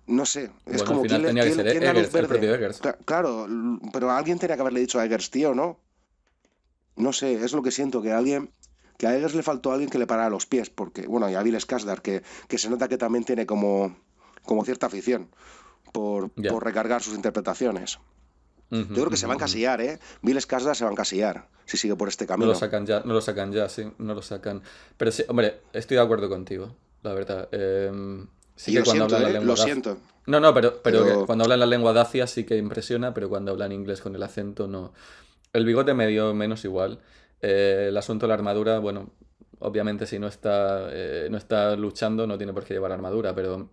No sé, es Bueno, al como, final tenía que ser quién da luz Eggers, el verde? propio Eggers. Claro, pero alguien tenía que haberle dicho a Eggers, tío, ¿no? No sé, es lo que siento, que a Eggers le faltó alguien que le parara los pies, porque, bueno, y a Bill Skarsgård, que se nota que también tiene como cierta afición Ya. por recargar sus interpretaciones. Ujú, Yo creo que se ujú, va a ujú. encasillar, ¿eh? Bill Skarsgård se va a encasillar si sigue por este No lo camino. sacan ya, no lo sacan ya, sí, no lo sacan. Pero sí, hombre, estoy de acuerdo contigo, la verdad. Sí Y que lo cuando siento, hablan la ¿eh? Lo lengua dacia. siento. No, no, pero que Pero cuando hablan la lengua dacia sí que impresiona, pero cuando hablan inglés con el acento no. El bigote me dio menos igual. El asunto de la armadura, bueno, obviamente si no está luchando no tiene por qué llevar armadura, pero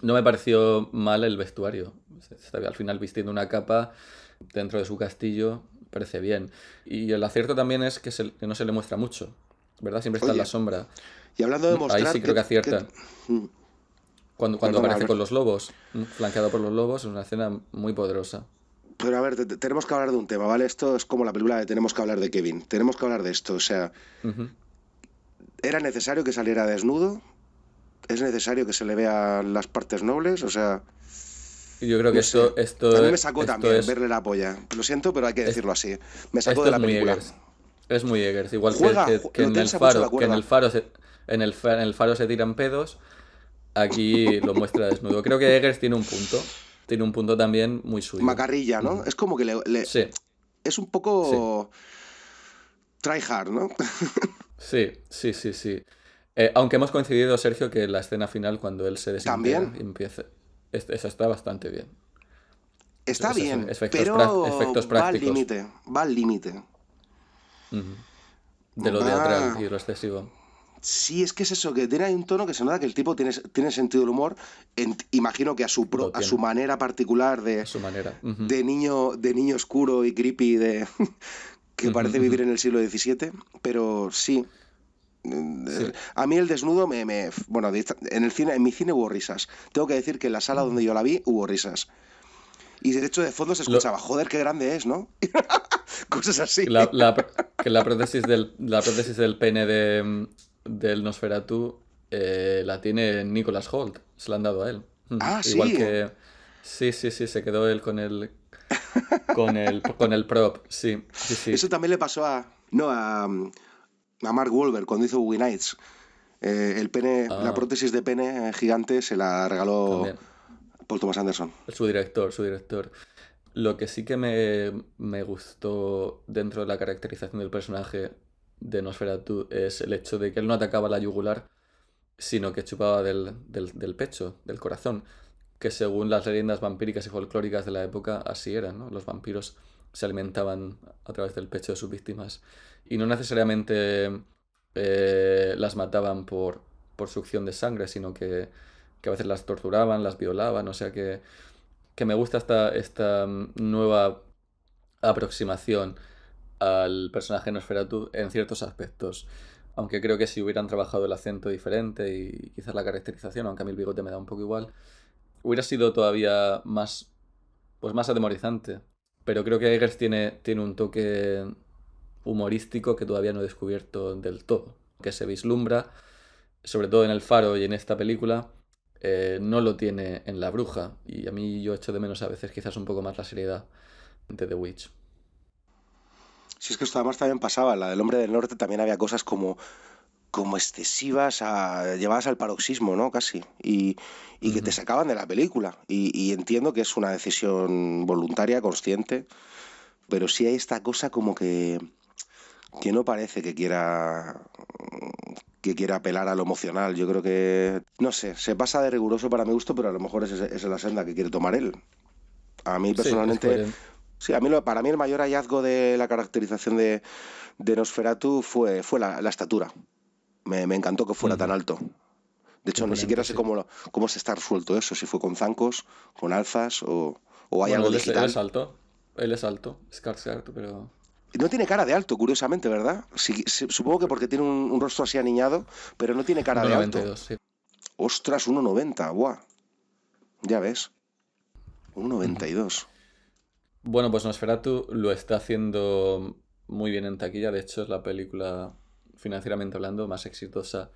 no me pareció mal el vestuario. Se está al final vistiendo una capa dentro de su castillo, parece bien. Y el acierto también es que no se le muestra mucho, ¿verdad? Siempre está en la oye, sombra. y hablando de Ahí mostrar, sí creo que acierta. mm, Cuando perdona, aparece Albert. con los lobos, flanqueado por los lobos, es una escena muy poderosa. Pero a ver, tenemos que hablar de un tema, ¿vale? Esto es como la película de Tenemos que hablar de Kevin. Tenemos que hablar de esto. O sea, Ujú. ¿era necesario que saliera desnudo? ¿Es necesario que se le vean las partes nobles? O sea, Y yo creo que no sé. A mí me sacó esto también es, verle la polla. Lo siento, pero hay que es- decirlo así. Me sacó esto de es la muy película. Eggers. Es muy Eggers. Igual que Lo en el tensa mucho la faro, cuerda. en el faro se tiran pedos, aquí lo muestra desnudo. Creo que Eggers tiene un punto. Tiene un punto también muy suyo. Macarrilla, ¿no? Ujú. Es como que Sí, es un sí, poco try hard, ¿no? sí, sí, sí, sí. Aunque hemos coincidido, Sergio, que la escena final, cuando él se desintegra También y empieza. Esa está bastante bien. está Esos bien, pero efectos va al prácticos. límite, va al límite. Ujú. De lo teatral Va. y lo excesivo. Sí, es que es eso, que tiene ahí un tono que se nota que el tipo tiene sentido del humor. Imagino que Lo a su tiene, manera particular a su manera. Ujú, de niño oscuro y creepy que ujú, parece ujú. vivir en el siglo XVII. Pero sí, Sí. a mí el desnudo bueno, en mi cine hubo risas. Tengo que decir que en la sala donde yo la vi hubo risas. Y de hecho de fondo se Lo, escuchaba, joder, qué grande es, ¿no? Cosas así. que la prótesis del pene del Nosferatu la tiene Nicholas Hoult. Se la han dado a él. Ujú. Ah, Igual sí. que. Sí, sí, sí, se quedó él con el prop. Sí, sí, sí. Eso también le pasó no, a Mark Wahlberg cuando hizo Boogie Nights. La Ah, prótesis de pene gigante se la regaló también. Paul Thomas Anderson. Su director, su director. Lo que sí que me gustó dentro de la caracterización del personaje de Nosferatu es el hecho de que él no atacaba la yugular, sino que chupaba del pecho, del corazón, que según las leyendas vampíricas y folclóricas de la época así eran, ¿no? Los vampiros se alimentaban a través del pecho de sus víctimas y no necesariamente las mataban por succión de sangre, sino que a veces las torturaban, las violaban, o sea que me gusta esta nueva aproximación al personaje Nosferatu en ciertos aspectos. Aunque creo que si hubieran trabajado el acento diferente y quizás la caracterización, aunque a mí el bigote me da un poco igual, hubiera sido todavía más, pues más atemorizante. Pero creo que Eggers tiene un toque humorístico que todavía no he descubierto del todo. Que se vislumbra, sobre todo en El Faro y en esta película, no lo tiene en La Bruja. Y a mí yo echo de menos a veces quizás un poco más la seriedad de The Witch. Si es que esto además también pasaba, en la del Hombre del Norte también había cosas como excesivas, llevadas al paroxismo, ¿no? Casi. Y que te sacaban de la película. Y entiendo que es una decisión voluntaria, consciente, pero sí hay esta cosa como que no parece que quiera apelar a lo emocional. Yo creo que, no sé, se pasa de riguroso para mi gusto, pero a lo mejor es la senda que quiere tomar él. A mí Sí, es personalmente, coherente. sí, para mí el mayor hallazgo de la caracterización de Nosferatu fue la estatura. Me encantó que fuera tan Ujú. alto. De hecho, ni siquiera Imponente, sé sí. cómo se está resuelto eso, si fue con zancos, con alzas o hay Bueno, algo él digital. es alto. Él es alto. Skarsgård, pero... No tiene cara de alto, curiosamente, ¿verdad? Supongo que porque tiene un rostro así aniñado, pero no tiene cara de alto. 1,92, sí. Ostras, 1,90, ¡buah! Ya ves, Ujú. 1,92. Bueno, pues Nosferatu lo está haciendo muy bien en taquilla. De hecho, es la película, financieramente hablando, más exitosa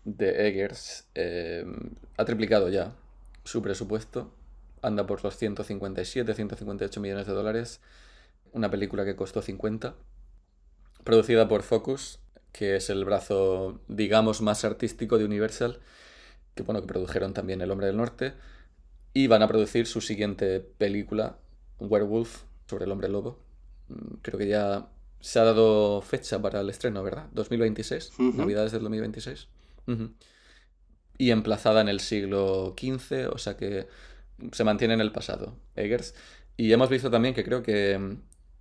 de Eggers. Ha triplicado ya su presupuesto. Anda por los 157, 158 millones de dólares. Una película que costó 50. Producida por Focus, que es el brazo, digamos, más artístico de Universal. Que bueno, que produjeron también El Hombre del Norte. Y van a producir su siguiente película, Werewolf, sobre el hombre lobo. Creo que ya se ha dado fecha para el estreno, ¿verdad? 2026, Ujú. Navidades del 2026. Ujú. Y emplazada en el siglo XV, o sea que se mantiene en el pasado, Eggers. Y hemos visto también que creo que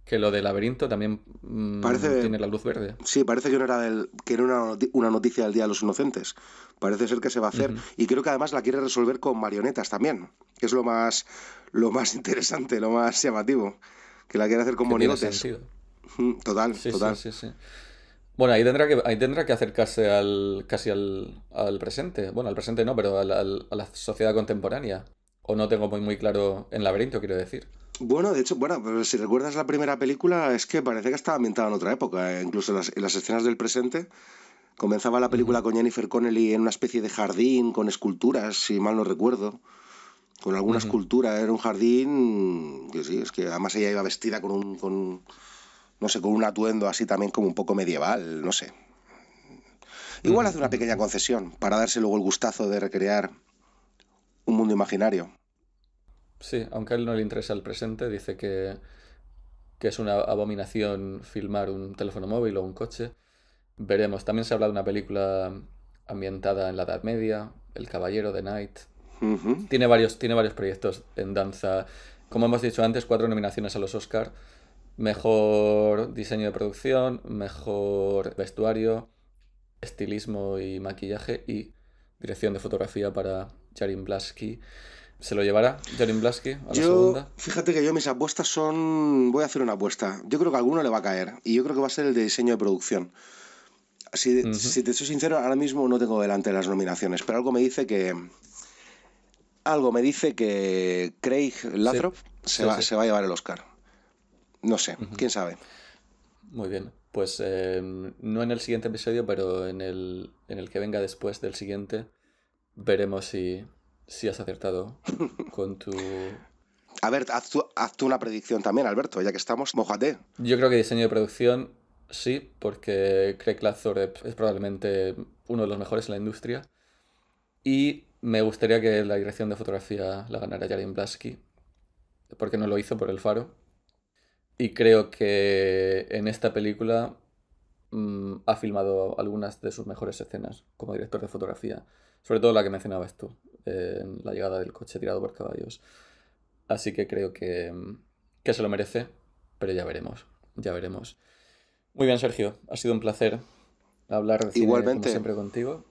lo del laberinto también Parece, tiene la luz verde. sí, parece que no era una noticia del Día de los Inocentes. Parece ser que se va a hacer. Ujú. Y creo que además la quiere resolver con marionetas también, que es lo más interesante, lo más llamativo. Que la quiere hacer con Que tiene monigotes. sentido. Total, Sí, sí, total. sí, sí. Bueno, ahí tendrá que acercarse casi al presente. Bueno, al presente no, pero a la sociedad contemporánea. O no tengo muy claro en Laberinto, quiero decir. Bueno, de hecho, bueno, pero si recuerdas la primera película, es que parece que estaba ambientada en otra época. Incluso en las escenas del presente, comenzaba la película Ujú, con Jennifer Connelly en una especie de jardín con esculturas, si mal no recuerdo. Con alguna ujú, escultura, era un jardín que sí, es que además ella iba vestida no sé, con un atuendo así también como un poco medieval, no sé. Igual ujú, hace una ujú, pequeña ujú. concesión para darse luego el gustazo de recrear un mundo imaginario. Sí, aunque a él no le interesa el presente, dice que es una abominación filmar un teléfono móvil o un coche. Veremos. También se habla de una película ambientada en la Edad Media, El Caballero de Night. Ujú. Tiene varios proyectos en danza. Como hemos dicho antes, 4 nominaciones a los Oscar. Mejor diseño de producción, mejor vestuario, estilismo y maquillaje y dirección de fotografía para Jarin Blaski. ¿Se lo llevará Jarin Blaski a la segunda? Fíjate que yo mis apuestas son, voy a hacer una apuesta. Yo creo que a alguno le va a caer y yo creo que va a ser el de diseño de producción. Si, Ujú. si te soy sincero, ahora mismo no tengo delante las nominaciones, pero algo me dice que Craig Sí, Lathrop se sí, va, sí. se va a llevar el Oscar. No sé, Ujú. quién sabe. Muy bien. Pues no en el siguiente episodio, pero en el que venga después del siguiente, veremos si has acertado con tu... A ver, haz tú una predicción también, Alberto, ya que estamos, mójate. Yo creo que diseño de producción sí, porque Craig Lathrop es probablemente uno de los mejores en la industria. Y me gustaría que la dirección de fotografía la ganara Jarin Blaski, porque no lo hizo por El Faro. Y creo que en esta película ha filmado algunas de sus mejores escenas como director de fotografía. Sobre todo la que mencionabas tú, la llegada del coche tirado por caballos. Así que creo que se lo merece, pero ya veremos, ya veremos. Muy bien, Sergio, ha sido un placer hablar de cine como Igualmente, siempre contigo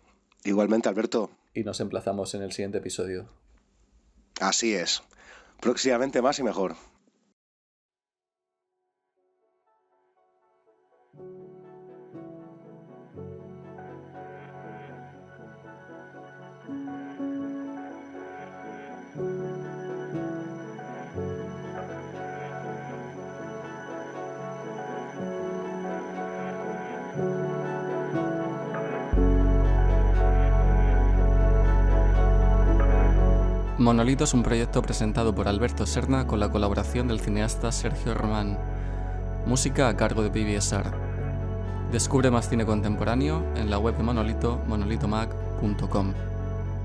igualmente, Alberto, y nos emplazamos en el siguiente episodio. así es. Próximamente más y mejor. Monolito es un proyecto presentado por Alberto Serna con la colaboración del cineasta Sergio Román. Música a cargo de BBSR. Descubre más cine contemporáneo en la web de Monolito, monolitomag.com,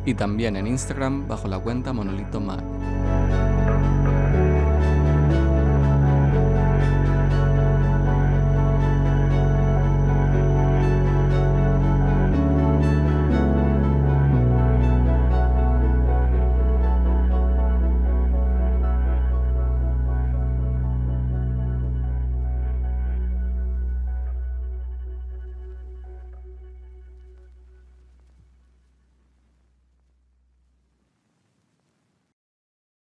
y también en Instagram bajo la cuenta monolitomag.